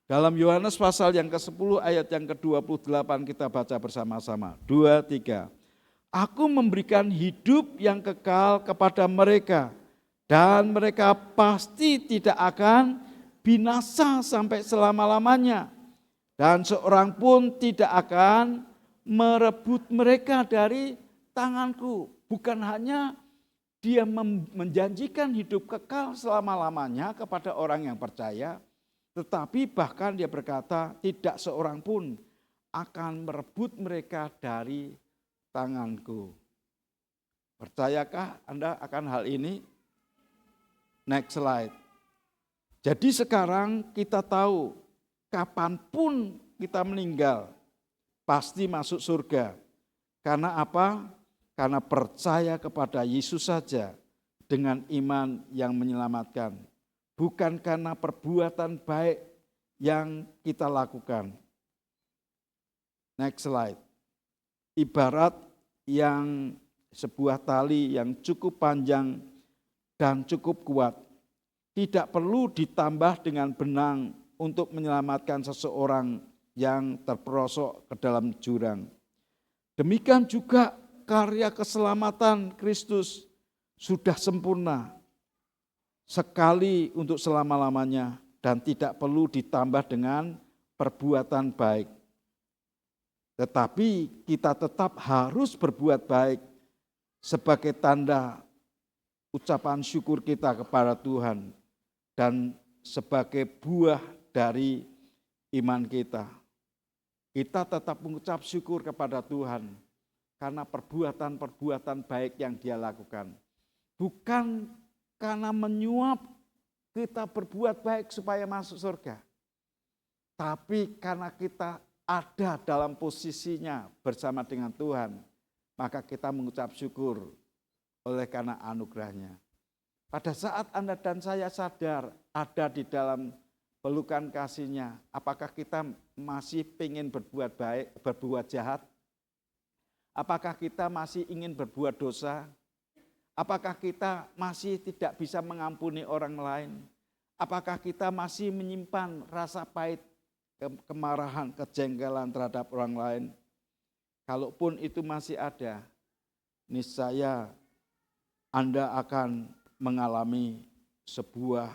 Dalam Yohanes pasal yang ke-10 ayat yang ke-28 kita baca bersama-sama. 2, 3. Aku memberikan hidup yang kekal kepada mereka dan mereka pasti tidak akan binasa sampai selama-lamanya. Dan seorang pun tidak akan merebut mereka dari tanganku. Bukan hanya dia menjanjikan hidup kekal selama-lamanya kepada orang yang percaya, tetapi bahkan dia berkata tidak seorang pun akan merebut mereka dari tanganku. Percayakah Anda akan hal ini? Next slide. Jadi sekarang kita tahu kapanpun kita meninggal pasti masuk surga. Karena apa? Karena percaya kepada Yesus saja dengan iman yang menyelamatkan. Bukan karena perbuatan baik yang kita lakukan. Next slide. Ibarat yang sebuah tali yang cukup panjang dan cukup kuat. Tidak perlu ditambah dengan benang untuk menyelamatkan seseorang yang terperosok ke dalam jurang. Demikian juga karya keselamatan Kristus sudah sempurna sekali untuk selama-lamanya dan tidak perlu ditambah dengan perbuatan baik. Tetapi kita tetap harus berbuat baik sebagai tanda ucapan syukur kita kepada Tuhan dan sebagai buah dari iman kita. Kita tetap mengucap syukur kepada Tuhan karena perbuatan-perbuatan baik yang Dia lakukan. Bukan karena menyuap kita berbuat baik supaya masuk surga. Tapi karena kita ada dalam posisinya bersama dengan Tuhan, maka kita mengucap syukur oleh karena anugerahnya. Pada saat Anda dan saya sadar ada di dalam pelukan kasih-Nya, apakah kita masih ingin berbuat baik, berbuat jahat? Apakah kita masih ingin berbuat dosa? Apakah kita masih tidak bisa mengampuni orang lain? Apakah kita masih menyimpan rasa pahit, kemarahan, kejengkelan terhadap orang lain? Kalaupun itu masih ada, niscaya Anda akan mengalami sebuah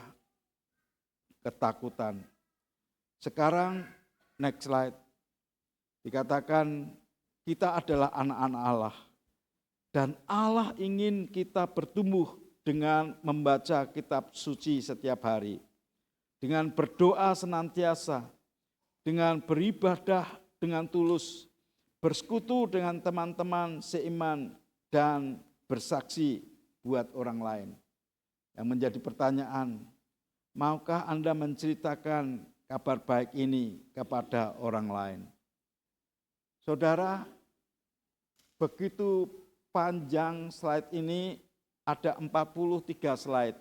ketakutan. Sekarang next slide. Dikatakan kita adalah anak-anak Allah. Dan Allah ingin kita bertumbuh dengan membaca kitab suci setiap hari. Dengan berdoa senantiasa. Dengan beribadah dengan tulus. Bersekutu dengan teman-teman seiman dan bersaksi buat orang lain. Yang menjadi pertanyaan, maukah Anda menceritakan kabar baik ini kepada orang lain? Saudara, begitu panjang slide ini, ada 43 slide.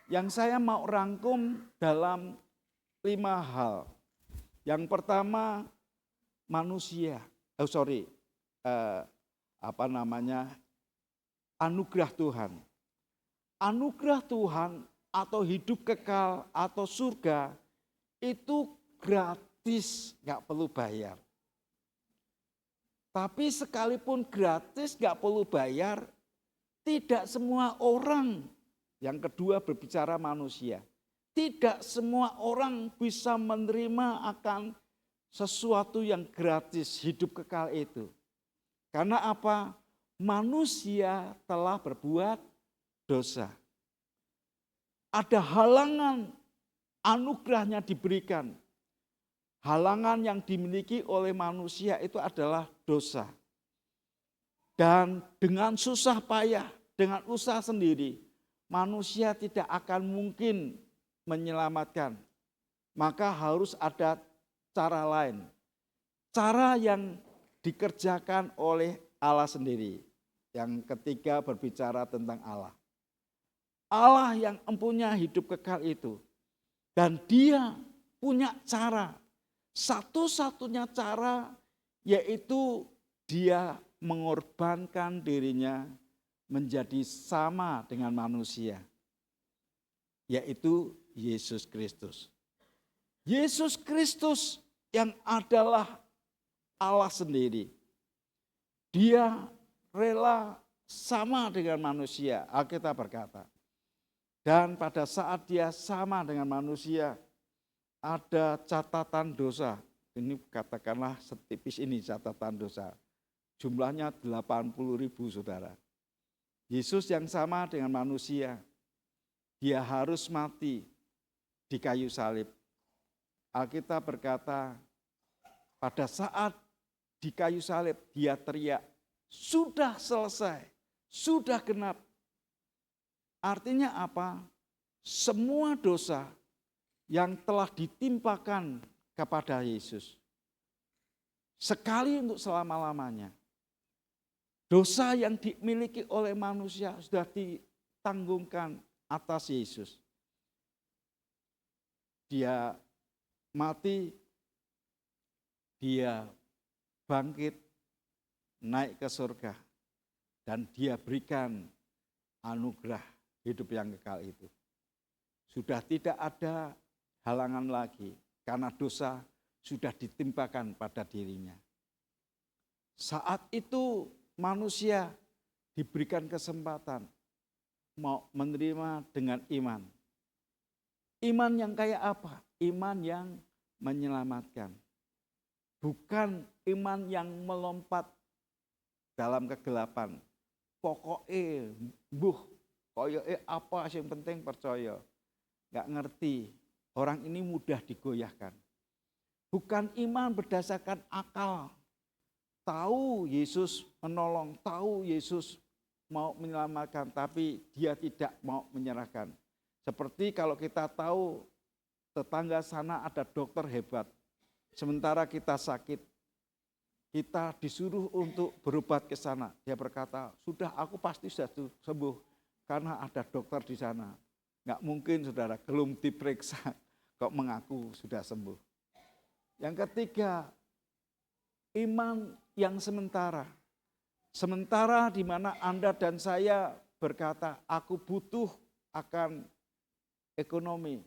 Yang saya mau rangkum dalam 5 hal. Yang pertama, manusia. Anugerah Tuhan. Anugerah Tuhan atau hidup kekal atau surga itu gratis, gak perlu bayar. Tapi sekalipun gratis gak perlu bayar, tidak semua orang, yang kedua berbicara manusia, tidak semua orang bisa menerima akan sesuatu yang gratis, hidup kekal itu. Karena apa? Manusia telah berbuat dosa. Ada halangan, anugerahnya diberikan. Halangan yang dimiliki oleh manusia itu adalah dosa. Dan dengan susah payah, dengan usaha sendiri, manusia tidak akan mungkin menyelamatkan. Maka harus ada cara lain. Cara yang dikerjakan oleh Allah sendiri. Yang ketiga berbicara tentang Allah. Allah yang mempunyai hidup kekal itu. Dan Dia punya cara. Satu-satunya cara yaitu Dia mengorbankan dirinya menjadi sama dengan manusia. Yaitu Yesus Kristus. Yesus Kristus yang adalah Allah sendiri. Dia rela sama dengan manusia, Alkitab berkata. Dan pada saat Dia sama dengan manusia, ada catatan dosa ini katakanlah setipis ini catatan dosa. Jumlahnya 80.000 saudara. Yesus yang sama dengan manusia, dia harus mati di kayu salib. Alkitab berkata, pada saat di kayu salib dia teriak, sudah selesai, sudah genap. Artinya apa? Semua dosa yang telah ditimpakan kepada Yesus, sekali untuk selama-lamanya. Dosa yang dimiliki oleh manusia sudah ditanggungkan atas Yesus. Dia mati, dia bangkit, naik ke surga, dan dia berikan anugerah hidup yang kekal itu. Sudah tidak ada halangan lagi, karena dosa sudah ditimpakan pada dirinya. Saat itu manusia diberikan kesempatan mau menerima dengan iman. Iman yang kayak apa? Iman yang menyelamatkan. Bukan iman yang melompat dalam kegelapan. Pokoknya koyoke apa yang penting percaya. Gak ngerti. Orang ini mudah digoyahkan. Bukan iman berdasarkan akal. Tahu Yesus menolong, tahu Yesus mau menyelamatkan, tapi dia tidak mau menyerahkan. Seperti kalau kita tahu tetangga sana ada dokter hebat, sementara kita sakit, kita disuruh untuk berobat ke sana. Dia berkata, sudah aku pasti sudah sembuh, karena ada dokter di sana. Nggak mungkin saudara, belum diperiksa, kok mengaku sudah sembuh. Yang ketiga, iman yang sementara. Sementara di mana Anda dan saya berkata, aku butuh akan ekonomi,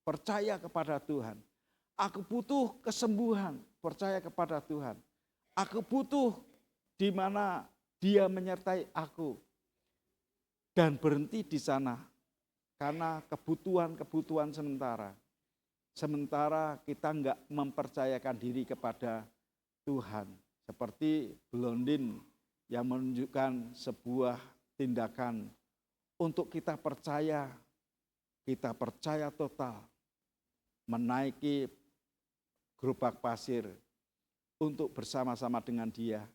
percaya kepada Tuhan. Aku butuh kesembuhan, percaya kepada Tuhan. Aku butuh di mana Dia menyertai aku. Dan berhenti di sana karena kebutuhan-kebutuhan sementara. Sementara kita enggak mempercayakan diri kepada Tuhan. Seperti Blondin yang menunjukkan sebuah tindakan untuk kita percaya total, menaiki gerobak pasir untuk bersama-sama dengan dia,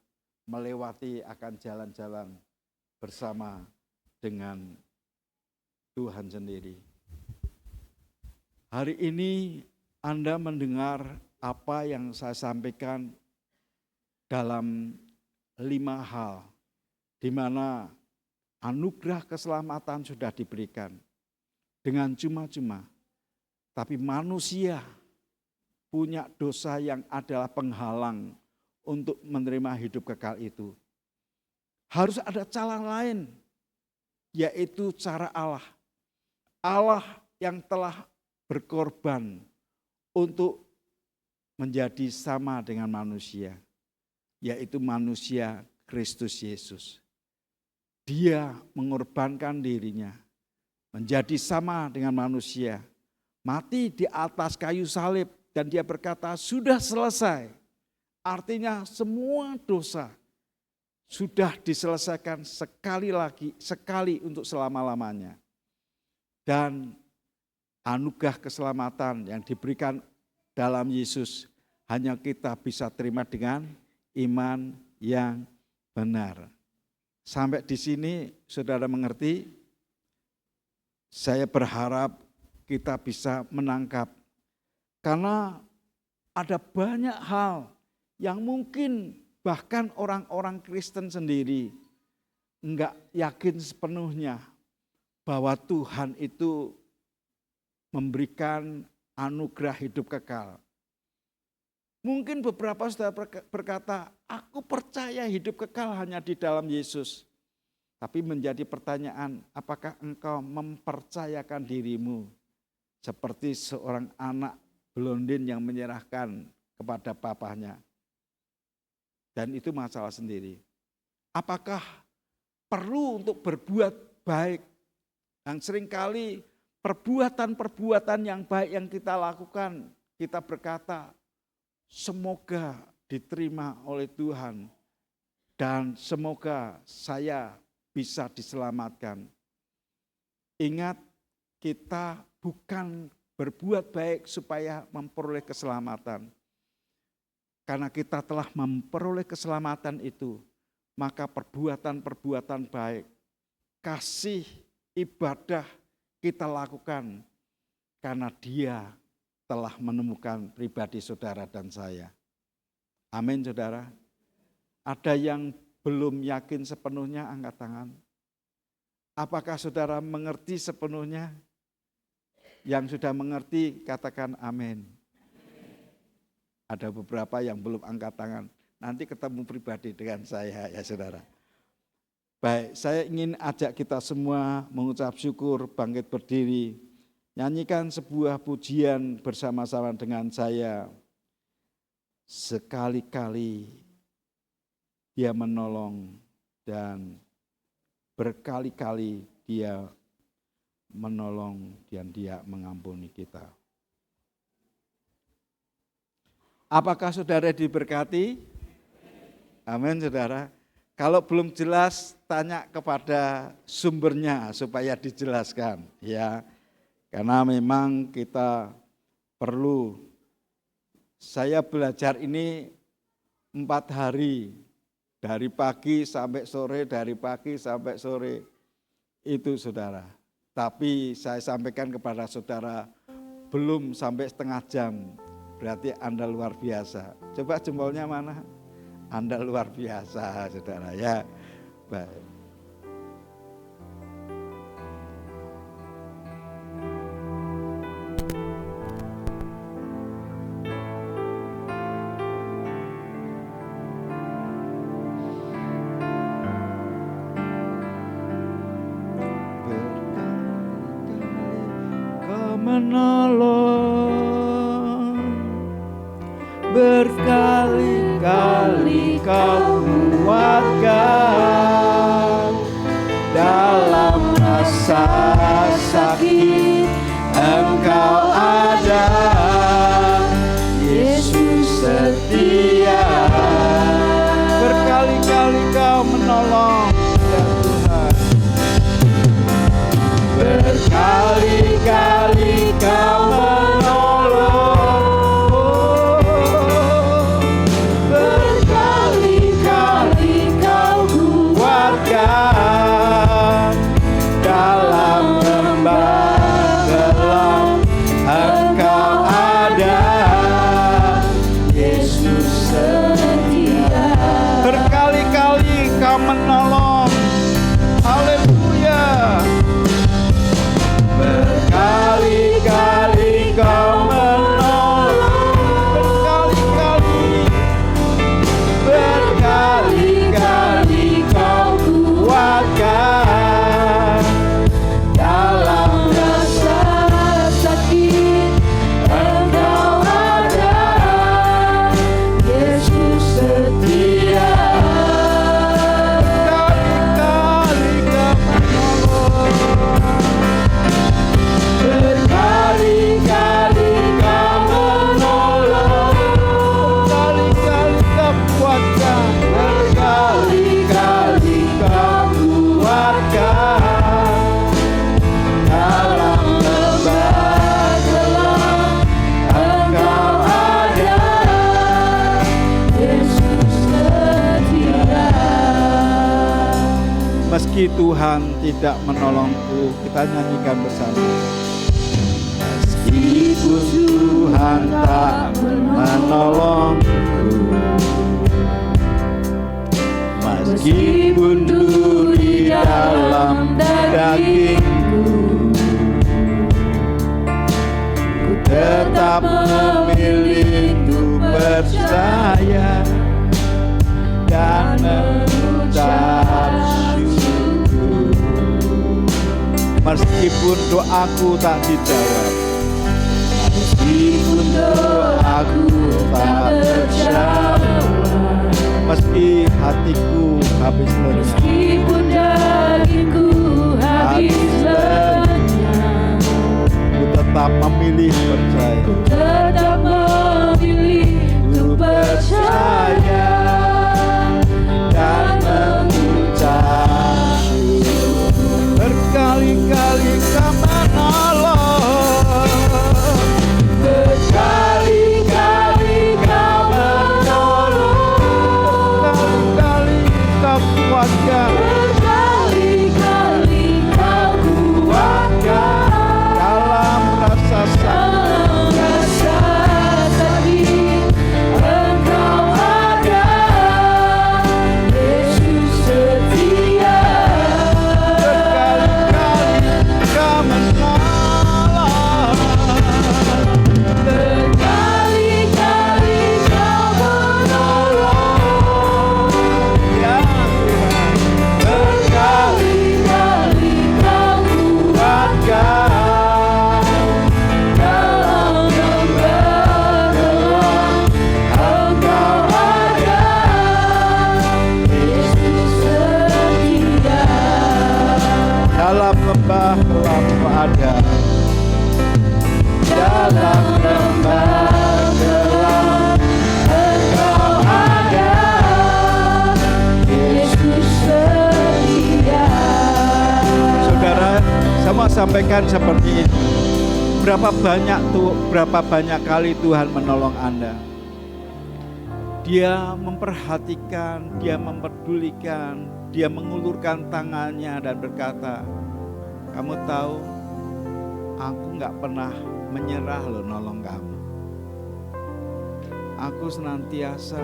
melewati akan jalan-jalan bersama dengan Tuhan sendiri. Hari ini Anda mendengar apa yang saya sampaikan dalam 5 hal, di mana anugerah keselamatan sudah diberikan dengan cuma-cuma, tapi manusia punya dosa yang adalah penghalang untuk menerima hidup kekal itu. Harus ada cara lain, yaitu cara Allah. Allah yang telah berkorban untuk menjadi sama dengan manusia, yaitu manusia Kristus Yesus. Dia mengorbankan dirinya, menjadi sama dengan manusia, mati di atas kayu salib, dan dia berkata, sudah selesai. Artinya semua dosa sudah diselesaikan sekali lagi, sekali untuk selama-lamanya. Dan anugerah keselamatan yang diberikan dalam Yesus hanya kita bisa terima dengan iman yang benar. Sampai di sini saudara mengerti? Saya berharap kita bisa menangkap. Karena ada banyak hal yang mungkin bahkan orang-orang Kristen sendiri enggak yakin sepenuhnya bahwa Tuhan itu memberikan anugerah hidup kekal. Mungkin beberapa saudara berkata, aku percaya hidup kekal hanya di dalam Yesus. Tapi menjadi pertanyaan, apakah engkau mempercayakan dirimu seperti seorang anak Blondin yang menyerahkan kepada papahnya? Dan itu masalah sendiri. Apakah perlu untuk berbuat baik? Yang seringkali perbuatan-perbuatan yang baik yang kita lakukan, kita berkata, semoga diterima oleh Tuhan dan semoga saya bisa diselamatkan. Ingat, kita bukan berbuat baik supaya memperoleh keselamatan. Karena kita telah memperoleh keselamatan itu, maka perbuatan-perbuatan baik, kasih, ibadah kita lakukan karena Dia telah menemukan pribadi saudara dan saya. Amin, saudara. Ada yang belum yakin sepenuhnya, angkat tangan. Apakah saudara mengerti sepenuhnya? Yang sudah mengerti, katakan amin. Ada beberapa yang belum angkat tangan. Nanti ketemu pribadi dengan saya ya saudara. Baik, saya ingin ajak kita semua mengucap syukur, bangkit berdiri. Nyanyikan sebuah pujian bersama-sama dengan saya. Sekali-kali Dia menolong dan berkali-kali Dia menolong dan Dia mengampuni kita. Apakah saudara diberkati? Amin, saudara. Kalau belum jelas, tanya kepada sumbernya supaya dijelaskan, ya. Karena memang kita perlu. Saya belajar ini 4 hari, dari pagi sampai sore, dari pagi sampai sore, itu saudara. Tapi saya sampaikan kepada saudara, belum sampai setengah jam, berarti Anda luar biasa. Coba jempolnya mana? Anda luar biasa, saudara ya. Baik. Menolong, berkali-kali Kau kuatkan, dalam rasa sakit Engkau ada, Yesus setia. Berkali-kali Kau menolong ya Tuhan, berkali-kali Kau menolong, berkali-kali Kau kuatkan, dalam lembah gelap Engkau ada, Yesus setia. Berkali-kali Kau menolong, haleluya. Berkali-kali Kau menolong, berkali-kali Kau kuatkan, dalam rasa sakit Engkau ada, Yesus setia. Berkali-kali Kau menolong, berkali-kali Kau menolong, berkali-kali Kau kuatkan, berkali-kali Kau kuatkan, dalam lembah gelap Engkau ada, Yesus setia. Meski Tuhan tidak menolongku, kita nyanyikan bersama. Meskipun Tuhan tak menolongku, meskipun duri dalam dagingku, ku tetap memilih untuk percaya dan mengucap syukur. Meskipun doaku tak dijawab, meskipun doaku tak terjawab, meski hatiku habis lenyap, meskipun dagingku habis lenyap, ku tetap memilih percaya, ku tetap memilih untuk percaya dan mengucap syukur. Berkali-kali Kau menolong, berkali-kali Kau menolong, berkali-kali Kau kuatkan, berkali-kali Kau kuatkan dalam rasa sakit, rasa sakit. Engkau ada, Yesus setia. berkali-kali Kau menolong, Berkali-kali Kau menolong, ya Tuhan, berkali-kali Kau kuatkan dalam lembah Engkau ada, Yesus setia. dalam lembah gelap ada, dalam lembah gelap Engkau ada, Yesus setia. Saudara, saya mau sampaikan seperti ini. Berapa banyak kali Tuhan menolong Anda. Dia memperhatikan, Dia mempedulikan, Dia mengulurkan tangannya dan berkata, kamu tahu, aku gak pernah menyerah loh nolong kamu. Aku senantiasa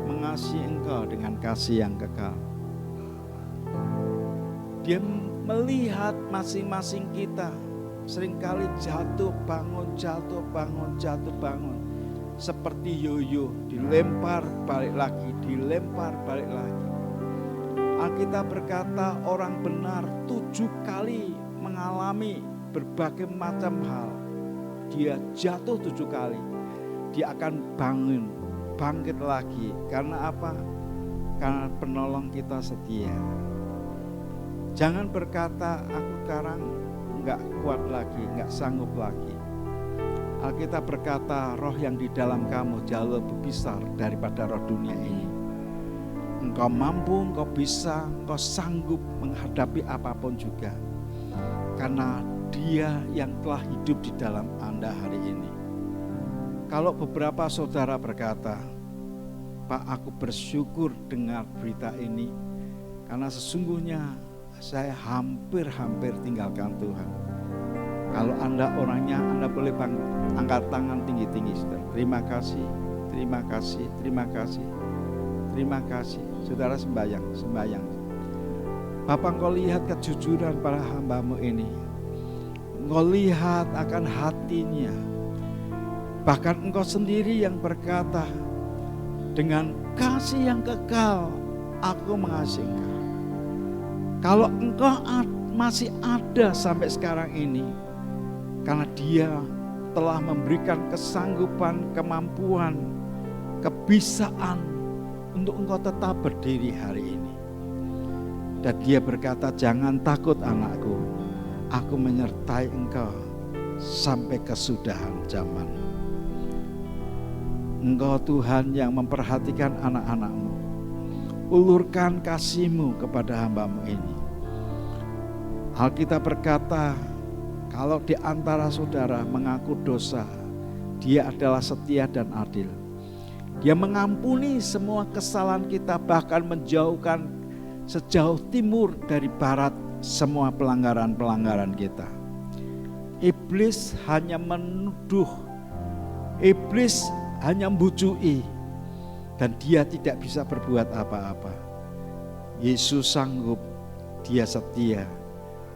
mengasihi engkau dengan kasih yang kekal. Dia melihat masing-masing kita seringkali jatuh bangun, jatuh bangun, jatuh bangun. Seperti yoyo, dilempar balik lagi, dilempar balik lagi. Alkitab berkata orang benar 7 kali mengalami berbagai macam hal. Dia jatuh 7 kali, dia akan bangun, bangkit lagi. Karena apa? Karena penolong kita setia. Jangan berkata, aku sekarang enggak kuat lagi, enggak sanggup lagi. Alkitab berkata, roh yang di dalam kamu jauh lebih besar daripada roh dunia ini. Engkau mampu, engkau bisa, engkau sanggup menghadapi apapun juga. Karena Dia yang telah hidup di dalam Anda hari ini. Kalau beberapa saudara berkata, Pak, aku bersyukur dengar berita ini, karena sesungguhnya saya hampir tinggalkan Tuhan. Kalau Anda orangnya, Anda boleh angkat tangan tinggi-tinggi, saudara. Terima kasih, terima kasih, terima kasih, terima kasih. Saudara sembahyang. Bapak, engkau lihat kejujuran para hamba-Mu ini. Engkau lihat akan hatinya. Bahkan engkau sendiri yang berkata, dengan kasih yang kekal, aku mengasihi engkau. Kalau engkau masih ada sampai sekarang ini, karena Dia telah memberikan kesanggupan, kemampuan, kebisaan untuk engkau tetap berdiri hari ini. Dan Dia berkata, jangan takut anakku, aku menyertai engkau sampai kesudahan zaman. Engkau Tuhan yang memperhatikan anak-anak-Mu. Ulurkan kasih-Mu kepada hamba-Mu ini. Alkitab berkata, kalau di antara saudara mengaku dosa, Dia adalah setia dan adil. Dia mengampuni semua kesalahan kita, bahkan menjauhkan sejauh timur dari barat semua pelanggaran-pelanggaran kita. Iblis hanya menuduh, iblis hanya membujui, dan dia tidak bisa berbuat apa-apa. Yesus sanggup, Dia setia,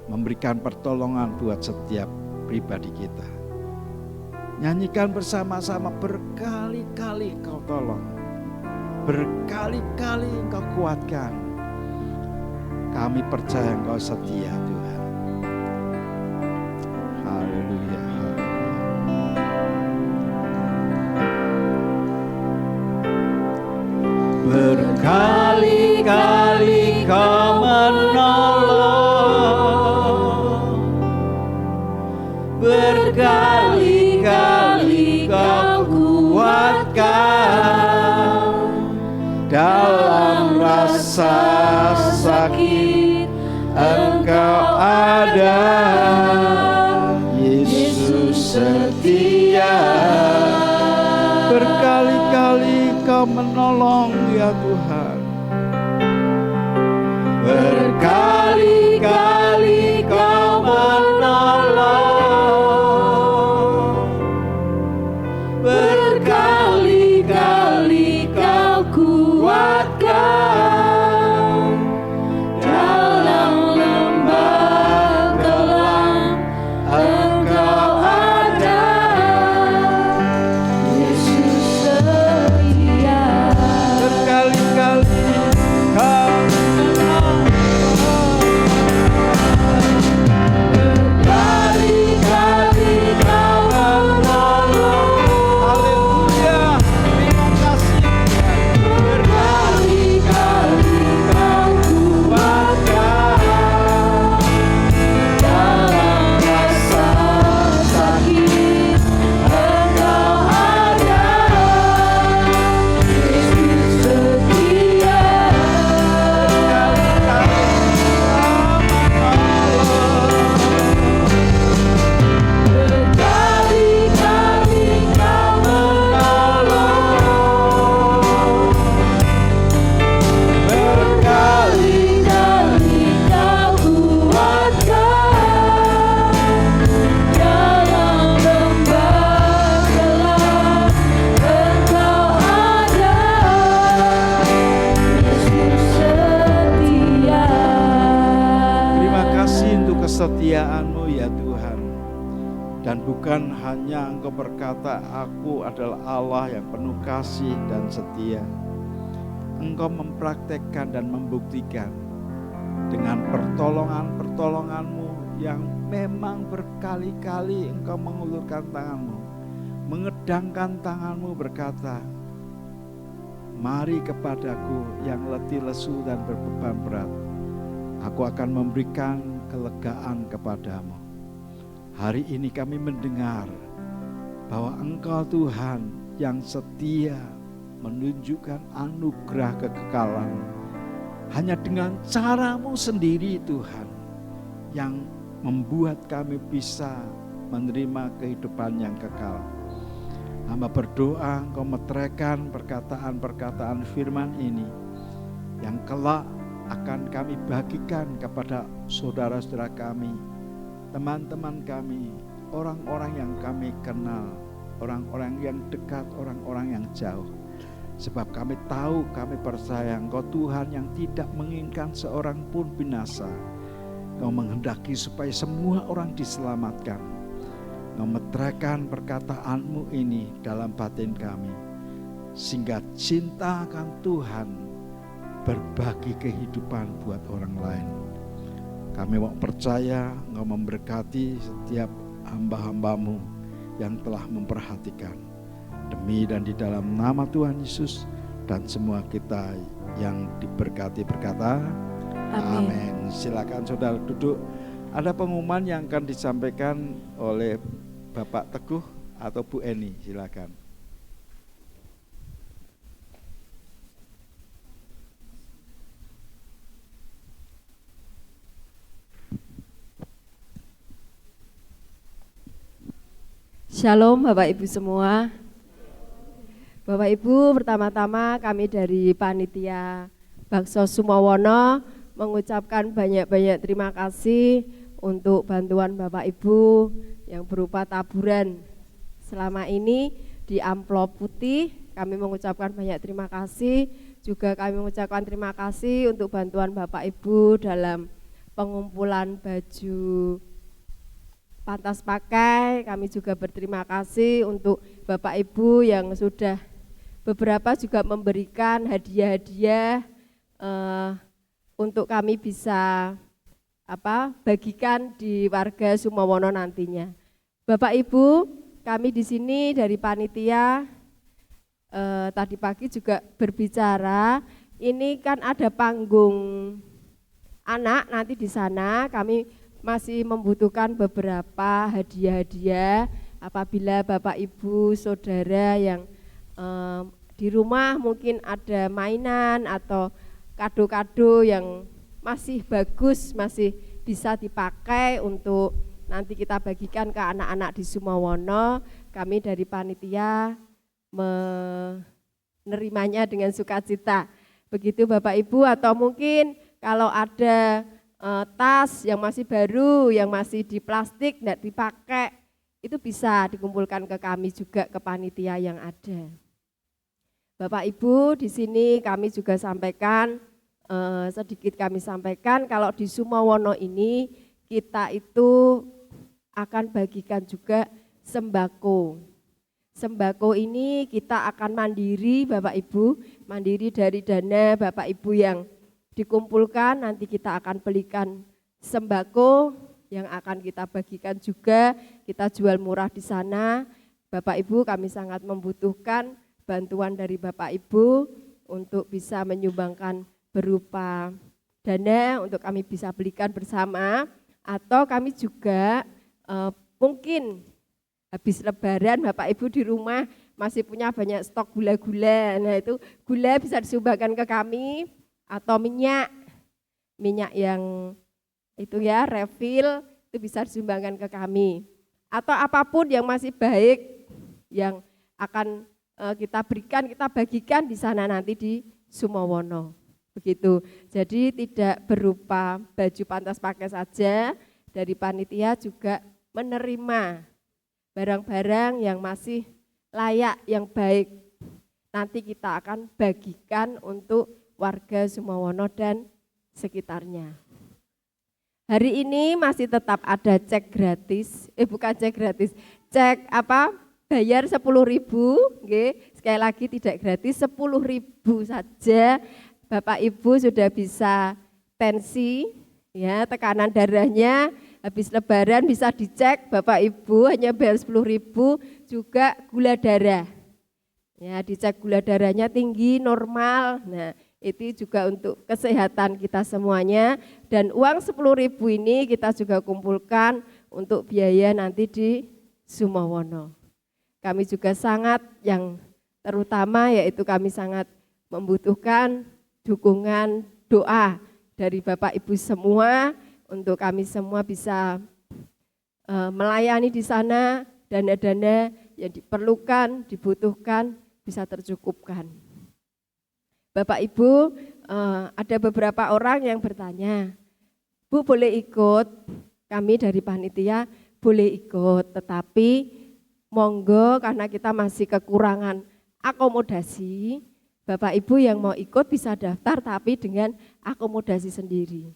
memberikan pertolongan buat setiap pribadi kita. Nyanyikan bersama-sama, berkali-kali Kau tolong, berkali-kali Engkau kuatkan. Kami percaya Engkau setia, Tuhan. Haleluya. Berkali-kali Kau menolong, berkali-kali Kau kuatkan masa sakit Engkau ada, Yesus setia. Berkali-kali Kau menolong ya Tuhan, berkali-kali Kau menolong, berkali-kali Kau kuatkan. Dalam lembah gelap Engkau ada, Yesus setia. Berkali-kali Kau menolong, berkali-kali Kau menolong. Haleluya, terima kasih. Berkali-kali Kau kuatkan. Dalam masa sakit Engkau ada, Yesus setia. Berkali-kali Kau menolong, berkali-kali Kau kuatkan. Dalam lembah gelap Engkau ada, Yesus setia. Terima kasih untuk kesetiaan-Mu ya Tuhan. Dan bukan hanya Engkau berkata, aku adalah Allah yang penuh kasih dan setia. Engkau mempraktekkan dan membuktikan dengan pertolongan-pertolongan-Mu yang memang berkali-kali Engkau mengulurkan tangan-Mu, mengedangkan tangan-Mu berkata, mari kepadaku yang letih lesu dan berbeban berat, aku akan memberikan kelegaan kepadamu. Hari ini kami mendengar bahwa Engkau Tuhan yang setia menunjukkan anugerah kekekalan hanya dengan cara-Mu sendiri Tuhan, yang membuat kami bisa menerima kehidupan yang kekal. Hamba berdoa Engkau meteraikan perkataan-perkataan firman ini yang kelak akan kami bagikan kepada saudara-saudara kami, teman-teman kami, orang-orang yang kami kenal, orang-orang yang dekat, orang-orang yang jauh. Sebab kami tahu, kami percaya Engkau Tuhan yang tidak menginginkan seorang pun binasa. Engkau menghendaki supaya semua orang diselamatkan. Engkau meteraikan perkataan-Mu ini dalam batin kami, sehingga cinta akan Tuhan berbagi kehidupan buat orang lain. Kami mau percaya Engkau memberkati setiap hamba-hamba-Mu yang telah memperhatikan. Demi dan di dalam nama Tuhan Yesus, dan semua kita yang diberkati berkata amin. Silakan saudara duduk. Ada pengumuman yang akan disampaikan oleh Bapak Teguh atau Bu Eni, silakan. Shalom Bapak Ibu semua. Bapak Ibu, pertama-tama kami dari Panitia Bakso Sumawono mengucapkan banyak-banyak terima kasih untuk bantuan Bapak Ibu yang berupa taburan selama ini di amplop putih. Kami mengucapkan banyak terima kasih. Juga kami mengucapkan terima kasih untuk bantuan Bapak Ibu dalam pengumpulan baju pantas pakai. Kami juga berterima kasih untuk Bapak Ibu yang sudah beberapa juga memberikan hadiah-hadiah untuk kami bisa bagikan di warga Sumawono nantinya. Bapak Ibu, kami di sini dari panitia tadi pagi juga berbicara, ini kan ada panggung anak nanti di sana, kami masih membutuhkan beberapa hadiah-hadiah apabila Bapak Ibu Saudara yang di rumah mungkin ada mainan atau kado-kado yang masih bagus, masih bisa dipakai untuk nanti kita bagikan ke anak-anak di Sumawono. Kami dari panitia menerimanya dengan sukacita. Begitu Bapak Ibu, atau mungkin kalau ada tas yang masih baru, yang masih di plastik, tidak dipakai, itu bisa dikumpulkan ke kami juga, ke panitia yang ada. Bapak Ibu, di sini kami juga sampaikan, sedikit kami sampaikan, kalau di Sumawono ini kita itu akan bagikan juga sembako. Sembako ini kita akan mandiri Bapak Ibu, mandiri dari dana Bapak Ibu yang dikumpulkan, nanti kita akan belikan sembako yang akan kita bagikan juga, kita jual murah di sana. Bapak Ibu, kami sangat membutuhkan bantuan dari Bapak Ibu untuk bisa menyumbangkan berupa dana untuk kami bisa belikan bersama, atau kami juga mungkin habis lebaran Bapak Ibu di rumah masih punya banyak stok gula-gula, nah itu gula bisa disumbangkan ke kami, atau minyak yang itu ya refill itu bisa disumbangkan ke kami, atau apapun yang masih baik yang akan kita berikan, kita bagikan di sana nanti di Sumawono. Begitu. Jadi tidak berupa baju pantas pakai saja, dari panitia juga menerima barang-barang yang masih layak, yang baik. Nanti kita akan bagikan untuk warga Sumawono dan sekitarnya. Hari ini masih tetap ada cek gratis, bukan cek gratis, cek bayar 10.000, sekali lagi tidak gratis, 10.000 saja. Bapak Ibu sudah bisa tensi, ya tekanan darahnya habis lebaran bisa dicek Bapak Ibu, hanya bayar 10.000, juga gula darah. Ya, dicek gula darahnya tinggi, normal. Nah, itu juga untuk kesehatan kita semuanya, dan uang 10.000 ini kita juga kumpulkan untuk biaya nanti di Sumawono. Kami juga sangat, yang terutama yaitu kami sangat membutuhkan dukungan doa dari Bapak Ibu semua untuk kami semua bisa melayani di sana, dana-dana yang diperlukan, dibutuhkan bisa tercukupkan. Bapak Ibu, ada beberapa orang yang bertanya, Bu boleh ikut? Kami dari panitia boleh ikut, tetapi monggo karena kita masih kekurangan akomodasi, Bapak Ibu yang mau ikut bisa daftar tapi dengan akomodasi sendiri.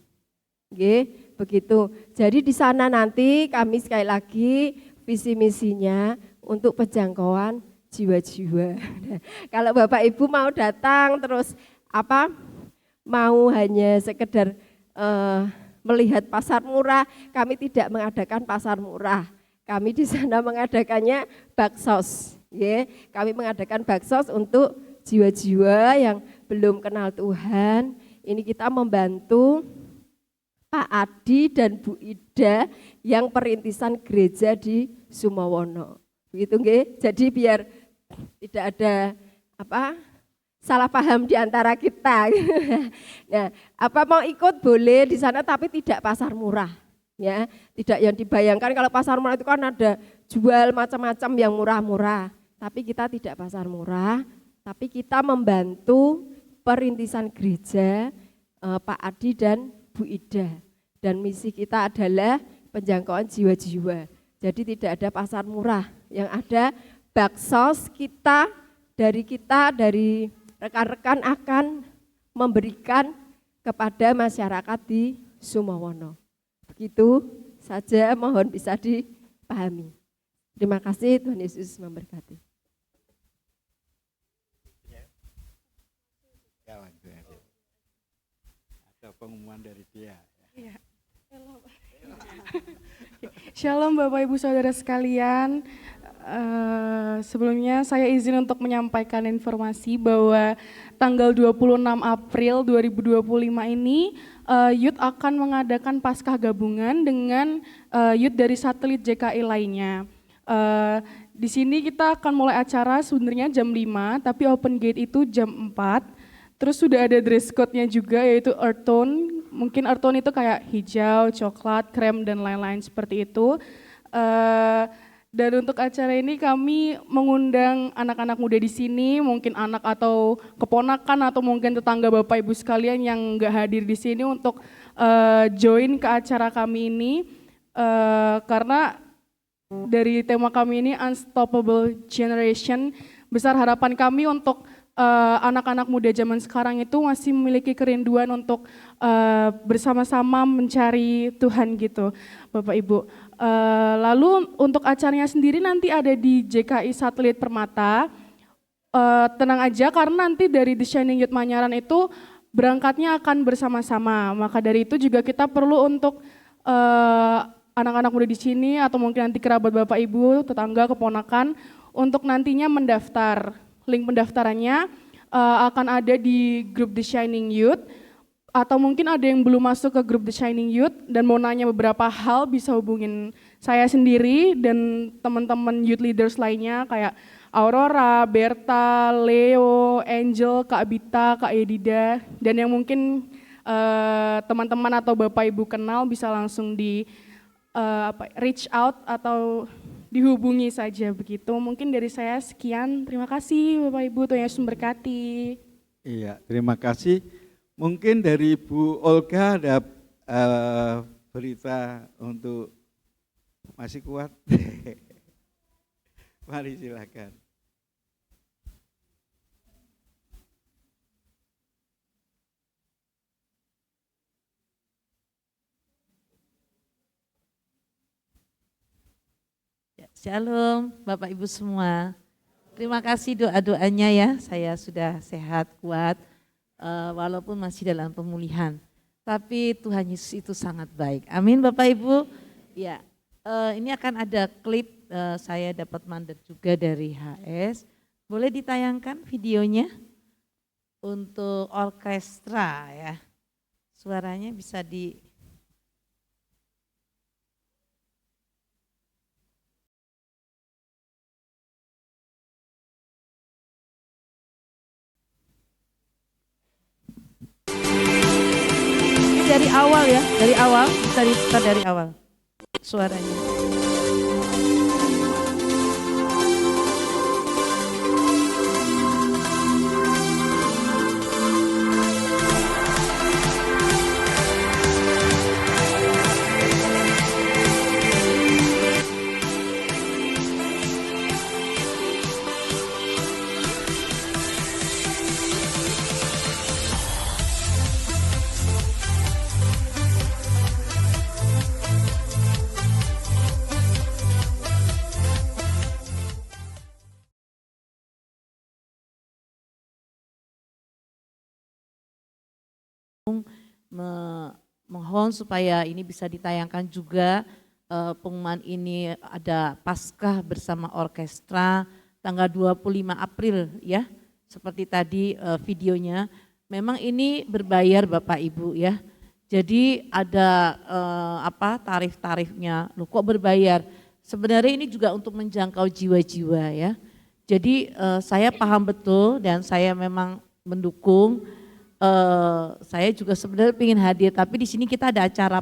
Oke, begitu. Jadi di sana nanti kami sekali lagi visi misinya untuk penjangkauan jiwa-jiwa. Kalau Bapak Ibu mau datang terus mau hanya sekedar melihat pasar murah, kami tidak mengadakan pasar murah. Kami di sana mengadakannya baksos. Kami mengadakan baksos untuk jiwa-jiwa yang belum kenal Tuhan. Ini kita membantu Pak Adi dan Bu Ida yang perintisan gereja di Sumawono. Begitu nggih. Jadi biar tidak ada salah paham di antara kita. Nah, mau ikut boleh di sana tapi tidak pasar murah. Ya, tidak yang dibayangkan kalau pasar murah itu kan ada jual macam-macam yang murah-murah. Tapi kita tidak pasar murah, tapi kita membantu perintisan gereja Pak Adi dan Bu Ida. Dan misi kita adalah penjangkauan jiwa-jiwa. Jadi tidak ada pasar murah, yang ada baksos kita dari rekan-rekan akan memberikan kepada masyarakat di Sumawono. Begitu saja, mohon bisa dipahami. Terima kasih, Tuhan Yesus memberkati. Ada pengumuman dari dia. Ya. Shalom Bapak Ibu Saudara sekalian. Sebelumnya saya izin untuk menyampaikan informasi bahwa tanggal 26 April 2025 ini Youth akan mengadakan Paskah gabungan dengan Youth dari satelit JKI lainnya. Di sini kita akan mulai acara sebenarnya jam 5, tapi open gate itu jam 4. Terus sudah ada dress code-nya juga yaitu earth tone. Mungkin earth tone itu kayak hijau, coklat, krem, dan lain-lain seperti itu. Dan untuk acara ini kami mengundang anak-anak muda di sini, mungkin anak atau keponakan atau mungkin tetangga Bapak Ibu sekalian yang nggak hadir di sini untuk join ke acara kami ini. Karena dari tema kami ini Unstoppable Generation, besar harapan kami untuk anak-anak muda zaman sekarang itu masih memiliki kerinduan untuk bersama-sama mencari Tuhan gitu, Bapak Ibu. Lalu untuk acaranya sendiri nanti ada di JKI Satelit Permata. Tenang aja karena nanti dari The Shining Youth Manyaran itu berangkatnya akan bersama-sama. Maka dari itu juga kita perlu untuk anak-anak muda di sini atau mungkin nanti kerabat Bapak Ibu, tetangga, keponakan untuk nantinya mendaftar. Link pendaftarannya akan ada di grup The Shining Youth. Atau mungkin ada yang belum masuk ke grup The Shining Youth dan mau nanya beberapa hal bisa hubungin saya sendiri dan teman-teman youth leaders lainnya kayak Aurora, Berta, Leo, Angel, Kak Bita, Kak Edida, dan yang mungkin teman-teman atau Bapak Ibu kenal bisa langsung di reach out atau dihubungi saja begitu. Mungkin dari saya sekian, terima kasih Bapak Ibu, Tuhan Yesus memberkati. Iya, terima kasih. Mungkin dari Bu Olga ada berita untuk masih kuat. Mari silakan. Shalom Bapak Ibu semua. Terima kasih doa-doanya ya, saya sudah sehat, kuat. Walaupun masih dalam pemulihan, tapi Tuhan Yesus itu sangat baik. Amin Bapak Ibu. Ya, ini akan ada klip saya dapat mandat juga dari HS. Boleh ditayangkan videonya untuk orkestra ya. Suaranya bisa di dari awal ya, dari awal, bisa di-start dari awal suaranya. Mohon supaya ini bisa ditayangkan juga. Pengumuman ini ada Paskah bersama orkestra tanggal 25 April ya. Seperti tadi videonya. Memang ini berbayar Bapak Ibu ya. Jadi ada tarif-tarifnya. Loh kok berbayar? Sebenarnya ini juga untuk menjangkau jiwa-jiwa ya. Jadi saya paham betul dan saya memang mendukung. Saya juga sebenarnya ingin hadir, tapi di sini kita ada acara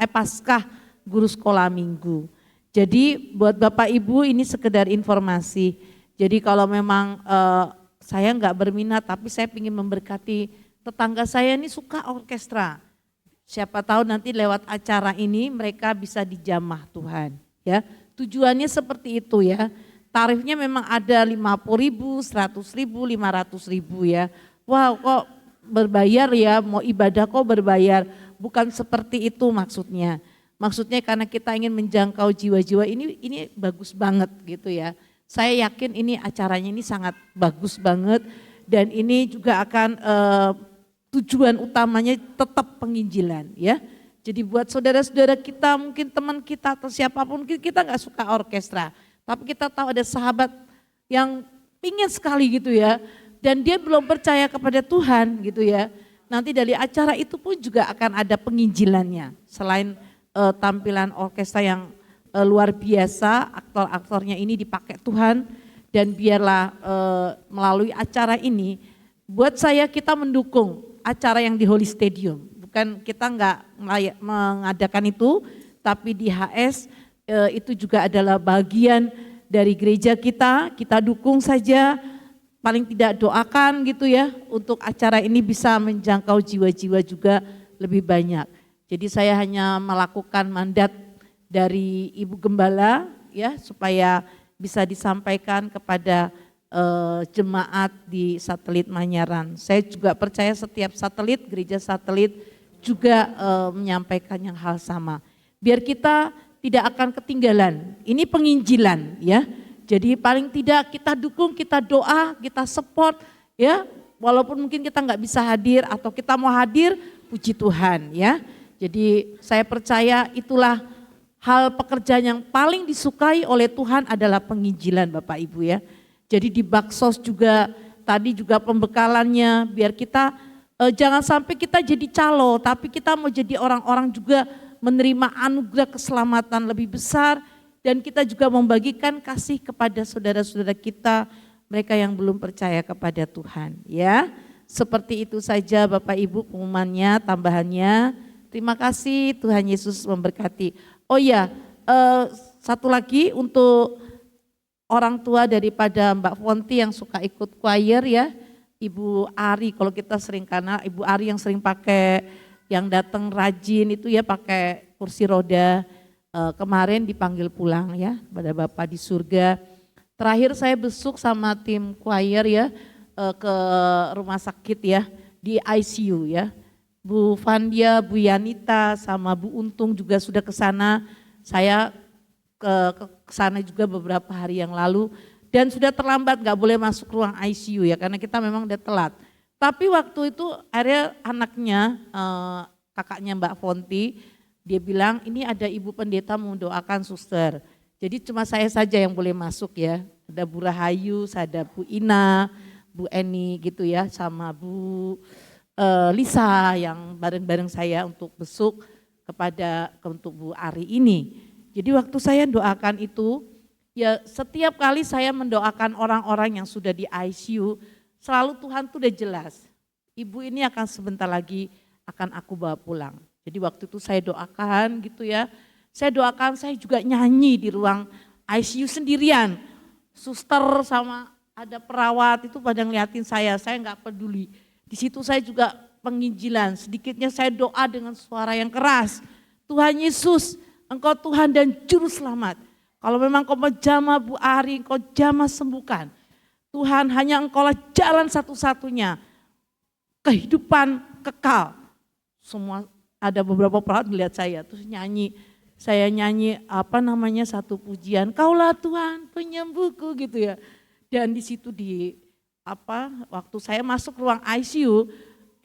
Paskah Guru Sekolah Minggu. Jadi buat Bapak Ibu ini sekedar informasi. Jadi kalau memang saya nggak berminat, tapi saya ingin memberkati tetangga saya ini suka orkestra. Siapa tahu nanti lewat acara ini mereka bisa dijamah Tuhan. Ya, tujuannya seperti itu ya. Tarifnya memang ada 50.000, 100.000, 500.000 ya. Wow, kok berbayar ya, mau ibadah kok berbayar. Bukan seperti itu maksudnya. Maksudnya karena kita ingin menjangkau jiwa-jiwa ini bagus banget gitu ya. Saya yakin ini acaranya ini sangat bagus banget dan ini juga akan tujuan utamanya tetap penginjilan ya. Jadi buat saudara-saudara kita, mungkin teman kita atau siapapun, kita nggak suka orkestra. Tapi kita tahu ada sahabat yang pingin sekali gitu ya. Dan dia belum percaya kepada Tuhan gitu ya. Nanti dari acara itu pun juga akan ada penginjilannya. Selain tampilan orkestra yang luar biasa, aktor-aktornya ini dipakai Tuhan. Dan biarlah melalui acara ini buat saya kita mendukung acara yang di Holy Stadium. Bukan kita nggak mengadakan itu, tapi di HS itu juga adalah bagian dari gereja kita dukung saja, paling tidak doakan gitu ya, untuk acara ini bisa menjangkau jiwa-jiwa juga lebih banyak. Jadi saya hanya melakukan mandat dari Ibu Gembala ya, supaya bisa disampaikan kepada jemaat di satelit Manyaran. Saya juga percaya setiap satelit, gereja satelit juga menyampaikan yang hal sama. Biar kita tidak akan ketinggalan. Ini penginjilan ya. Jadi paling tidak kita dukung, kita doa, kita support ya. Walaupun mungkin kita nggak bisa hadir atau kita mau hadir, puji Tuhan ya. Jadi saya percaya itulah hal pekerjaan yang paling disukai oleh Tuhan adalah penginjilan Bapak Ibu ya. Jadi di Baksos juga tadi juga pembekalannya biar kita jangan sampai kita jadi calo, tapi kita mau jadi orang-orang juga menerima anugerah keselamatan lebih besar, dan kita juga membagikan kasih kepada saudara-saudara kita, mereka yang belum percaya kepada Tuhan ya. Seperti itu saja Bapak Ibu pengumumannya, tambahannya. Terima kasih, Tuhan Yesus memberkati. Oh ya, satu lagi untuk orang tua daripada Mbak Fonti yang suka ikut choir ya, Ibu Ari, kalau kita sering, karena Ibu Ari yang sering pakai, yang datang rajin itu ya pakai kursi roda, kemarin dipanggil pulang ya pada Bapak di surga. Terakhir saya besuk sama tim choir ya ke rumah sakit ya, di ICU ya. Bu Vandia, Bu Yanita sama Bu Untung juga sudah ke sana. Saya ke sana juga beberapa hari yang lalu dan sudah terlambat, nggak boleh masuk ruang ICU ya karena kita memang udah telat. Tapi waktu itu akhirnya anaknya, kakaknya Mbak Fonti, dia bilang ini ada Ibu Pendeta mau mendoakan suster. Jadi cuma saya saja yang boleh masuk ya. Ada Bu Rahayu, ada Bu Ina, Bu Eni gitu ya, sama Bu Lisa yang bareng-bareng saya untuk besuk untuk Bu Ari ini. Jadi waktu saya doakan itu, ya setiap kali saya mendoakan orang-orang yang sudah di ICU, selalu Tuhan tuh udah jelas, ibu ini akan sebentar lagi akan aku bawa pulang. Jadi waktu itu saya doakan gitu ya, saya doakan, saya juga nyanyi di ruang ICU sendirian. Suster sama ada perawat itu pada ngeliatin saya nggak peduli. Di situ saya juga penginjilan, sedikitnya saya doa dengan suara yang keras. Tuhan Yesus, Engkau Tuhan dan Juru Selamat. Kalau memang Engkau menjamah Bu Ari, Engkau jamah sembuhkan. Tuhan, hanya Engkaulah jalan satu-satunya. Kehidupan kekal. Semua ada beberapa perawat melihat saya, terus nyanyi. Saya nyanyi satu pujian, Kaulah Tuhan penyembuhku gitu ya. Dan di situ waktu saya masuk ruang ICU,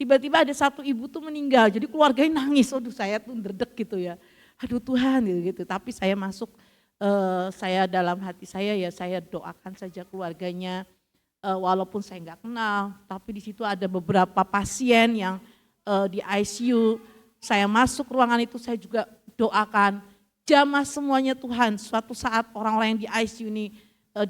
tiba-tiba ada satu ibu tuh meninggal. Jadi keluarganya nangis, aduh saya tuh derdek gitu ya. Aduh Tuhan gitu. Tapi saya masuk, saya dalam hati saya ya saya doakan saja keluarganya, walaupun saya nggak kenal, tapi di situ ada beberapa pasien yang di ICU. Saya masuk ruangan itu saya juga doakan, jamah semuanya Tuhan. Suatu saat orang-orang yang di ICU ini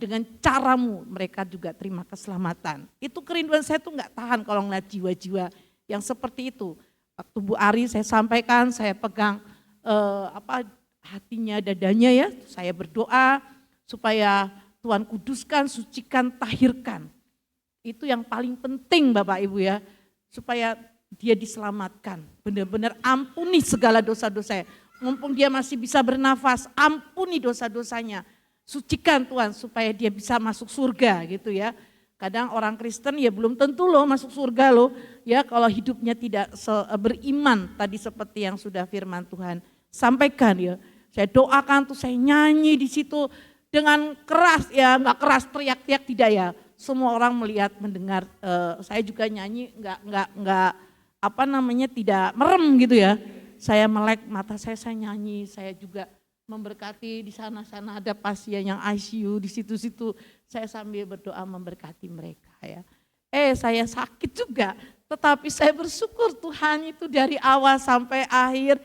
dengan caramu mereka juga terima keselamatan. Itu kerinduan saya tuh nggak tahan kalau ngeliat jiwa-jiwa yang seperti itu. Waktu Bu Ari saya sampaikan, saya pegang hatinya, dadanya ya, saya berdoa supaya Tuhan kuduskan, sucikan, tahirkan. Itu yang paling penting Bapak Ibu ya, supaya dia diselamatkan. Benar-benar ampuni segala dosa-dosa. Mumpung dia masih bisa bernafas, ampuni dosa-dosanya. Sucikan Tuhan supaya dia bisa masuk surga gitu ya. Kadang orang Kristen ya belum tentu loh masuk surga loh. Ya kalau hidupnya tidak beriman tadi seperti yang sudah firman Tuhan sampaikan ya. Saya doakan tuh, saya nyanyi di situ dengan keras ya, nggak keras teriak-teriak tidak ya. Semua orang melihat, mendengar. Saya juga nyanyi nggak tidak merem gitu ya. Saya melek mata saya nyanyi, saya juga memberkati di sana-sana ada pasien yang ICU di situ-situ. Saya sambil berdoa memberkati mereka ya. Saya sakit juga, tetapi saya bersyukur Tuhan itu dari awal sampai akhir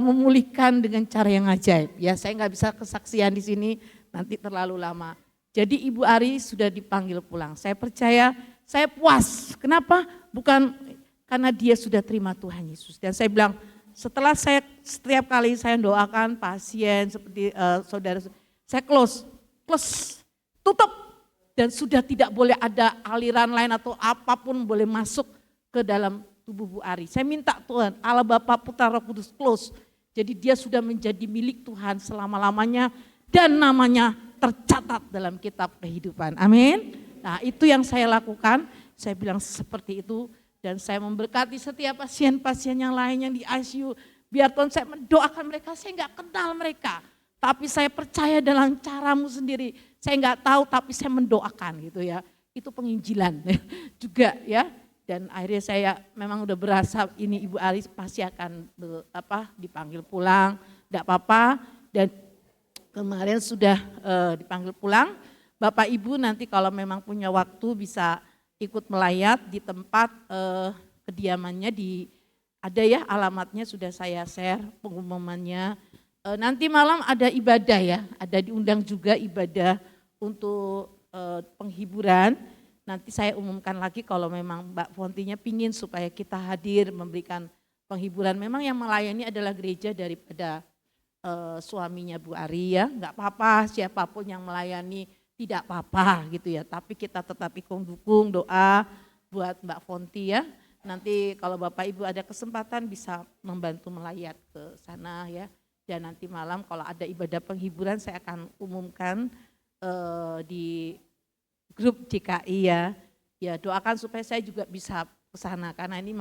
memulihkan dengan cara yang ajaib. Ya, saya nggak bisa kesaksian di sini, nanti terlalu lama. Jadi Ibu Ari sudah dipanggil pulang. Saya percaya saya puas. Kenapa? Bukan karena dia sudah terima Tuhan Yesus. Dan saya bilang, setelah saya setiap kali saya doakan pasien seperti saudara, saya close, tutup. Dan sudah tidak boleh ada aliran lain atau apapun boleh masuk ke dalam tubuh Bu Ari. Saya minta Tuhan, Allah Bapa Putra Roh Kudus close. Jadi dia sudah menjadi milik Tuhan selama-lamanya dan namanya tercatat dalam kitab kehidupan. Amin. Nah itu yang saya lakukan, saya bilang seperti itu. Dan saya memberkati setiap pasien-pasien yang lain yang di ICU. Biar Tuhan saya mendoakan mereka, saya enggak kenal mereka. Tapi saya percaya dalam caramu sendiri. Saya enggak tahu tapi saya mendoakan gitu ya. Itu penginjilan juga ya. Dan akhirnya saya memang udah berasa ini Ibu Aris pasti akan dipanggil pulang. Enggak apa-apa. Dan kemarin sudah dipanggil pulang. Bapak Ibu nanti kalau memang punya waktu bisa ikut melayat di tempat kediamannya ada ya alamatnya sudah saya share pengumumannya. Nanti malam ada ibadah ya, ada diundang juga ibadah untuk penghiburan. Nanti saya umumkan lagi kalau memang Mbak Fontinya pingin supaya kita hadir memberikan penghiburan. Memang yang melayani adalah gereja daripada suaminya Bu Ari ya, enggak apa-apa siapapun yang melayani. Tidak apa-apa gitu ya, tapi kita tetap dukung doa buat Mbak Fonti ya. Nanti kalau Bapak Ibu ada kesempatan bisa membantu melayat ke sana ya. Dan nanti malam kalau ada ibadah penghiburan saya akan umumkan di grup JKI ya. Ya doakan supaya saya juga bisa ke sana karena ini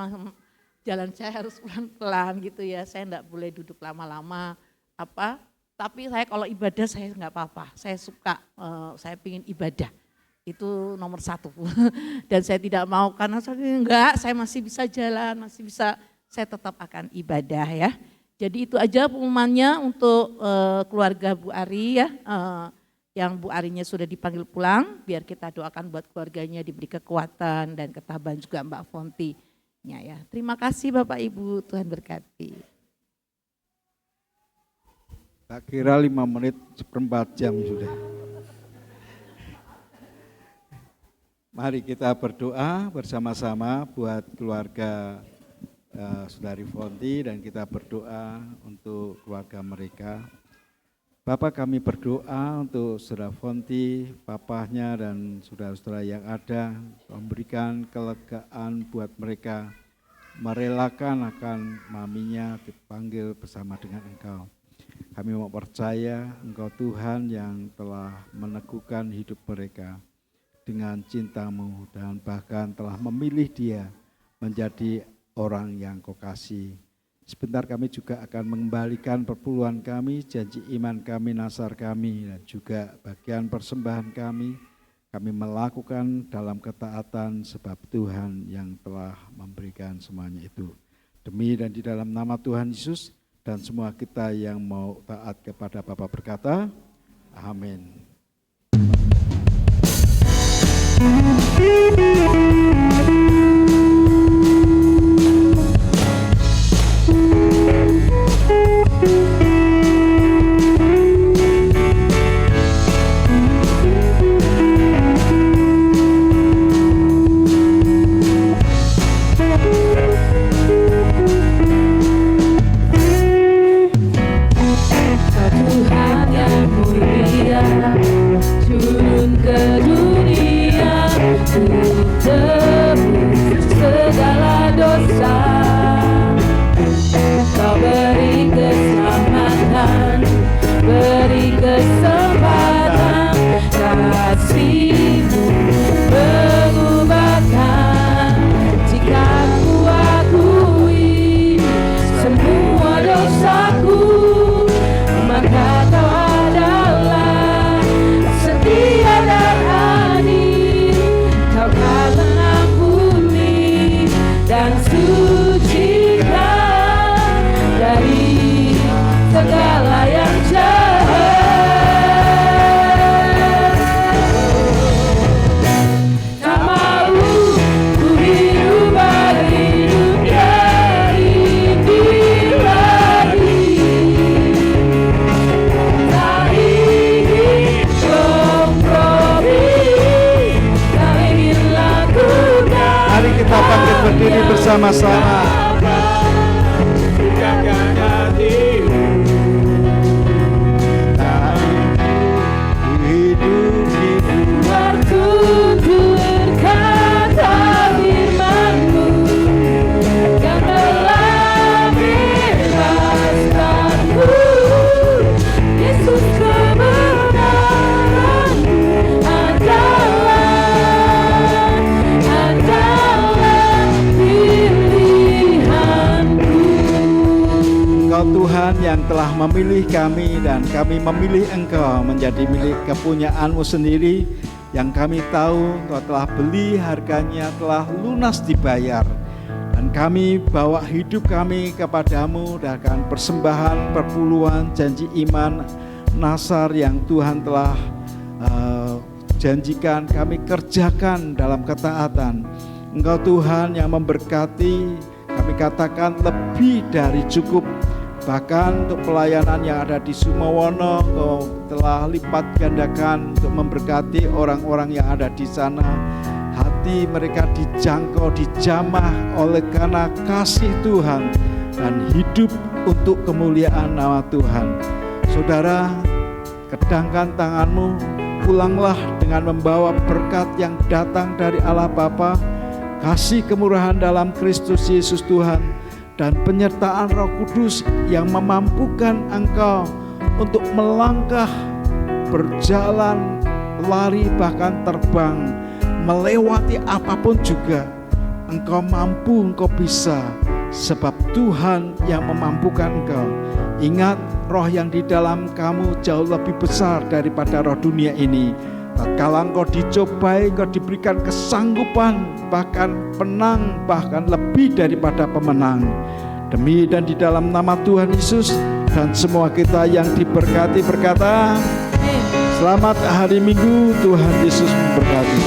jalan saya harus pelan-pelan gitu ya. Saya enggak boleh duduk lama-lama tapi saya kalau ibadah saya enggak apa-apa, saya suka, saya ingin ibadah, itu nomor 1. Dan saya tidak mau karena saya masih bisa jalan, masih bisa, saya tetap akan ibadah ya. Jadi itu aja pengumumannya untuk keluarga Bu Ari ya, yang Bu Arinya sudah dipanggil pulang, biar kita doakan buat keluarganya diberi kekuatan dan ketabahan juga Mbak Fonti. Ya. Terima kasih Bapak Ibu, Tuhan berkati. Tak kira 5 menit, 1/4 jam sudah. Mari kita berdoa bersama-sama buat keluarga Saudari Fonti dan kita berdoa untuk keluarga mereka. Bapak kami berdoa untuk Saudara Fonti, papahnya dan saudara-saudara yang ada, memberikan kelegaan buat mereka, merelakan akan maminya dipanggil bersama dengan Engkau. Kami mau percaya Engkau Tuhan yang telah meneguhkan hidup mereka dengan cinta-Mu dan bahkan telah memilih dia menjadi orang yang Kau kasih. Sebentar kami juga akan mengembalikan perpuluhan kami, janji iman kami, nasar kami dan juga bagian persembahan kami melakukan dalam ketaatan sebab Tuhan yang telah memberikan semuanya itu. Demi dan di dalam nama Tuhan Yesus, dan semua kita yang mau taat kepada Bapa berkata, amin. Turun ke dunia untuk selamat. Bukakan hatimu, Hidup di Waktu ku berkata firman-Mu yang telah bebaskanku. Yesus, kebenaran-Mu adalah pilihanku. Engkau Tuhan yang telah memilih kami dan kami memilih Engkau menjadi milik kepunyaan-Mu sendiri, yang kami tahu Engkau telah beli, harganya telah lunas dibayar. Dan kami bawa hidup kami kepadamu dengan persembahan, perpuluhan, janji iman, nasar yang Tuhan telah janjikan, kami kerjakan dalam ketaatan. Engkau Tuhan yang memberkati, kami katakan lebih dari cukup. Bahkan untuk pelayanan yang ada di Sumowono, Engkau telah lipat gandakan untuk memberkati orang-orang yang ada di sana. Hati mereka dijangkau, dijamah oleh karena kasih Tuhan dan hidup untuk kemuliaan nama Tuhan. Saudara, kedangkan tanganmu, pulanglah dengan membawa berkat yang datang dari Allah Bapa, kasih kemurahan dalam Kristus Yesus Tuhan, dan penyertaan Roh Kudus yang memampukan engkau untuk melangkah, berjalan, lari, bahkan terbang, melewati apapun juga. Engkau mampu, engkau bisa, sebab Tuhan yang memampukan engkau. Ingat, roh yang di dalam kamu jauh lebih besar daripada roh dunia ini. Tatkala engkau dicobai, engkau diberikan kesanggupan, bahkan penang, bahkan lebih daripada pemenang. Demi dan di dalam nama Tuhan Yesus, dan semua kita yang diberkati berkata, selamat hari Minggu, Tuhan Yesus memberkati.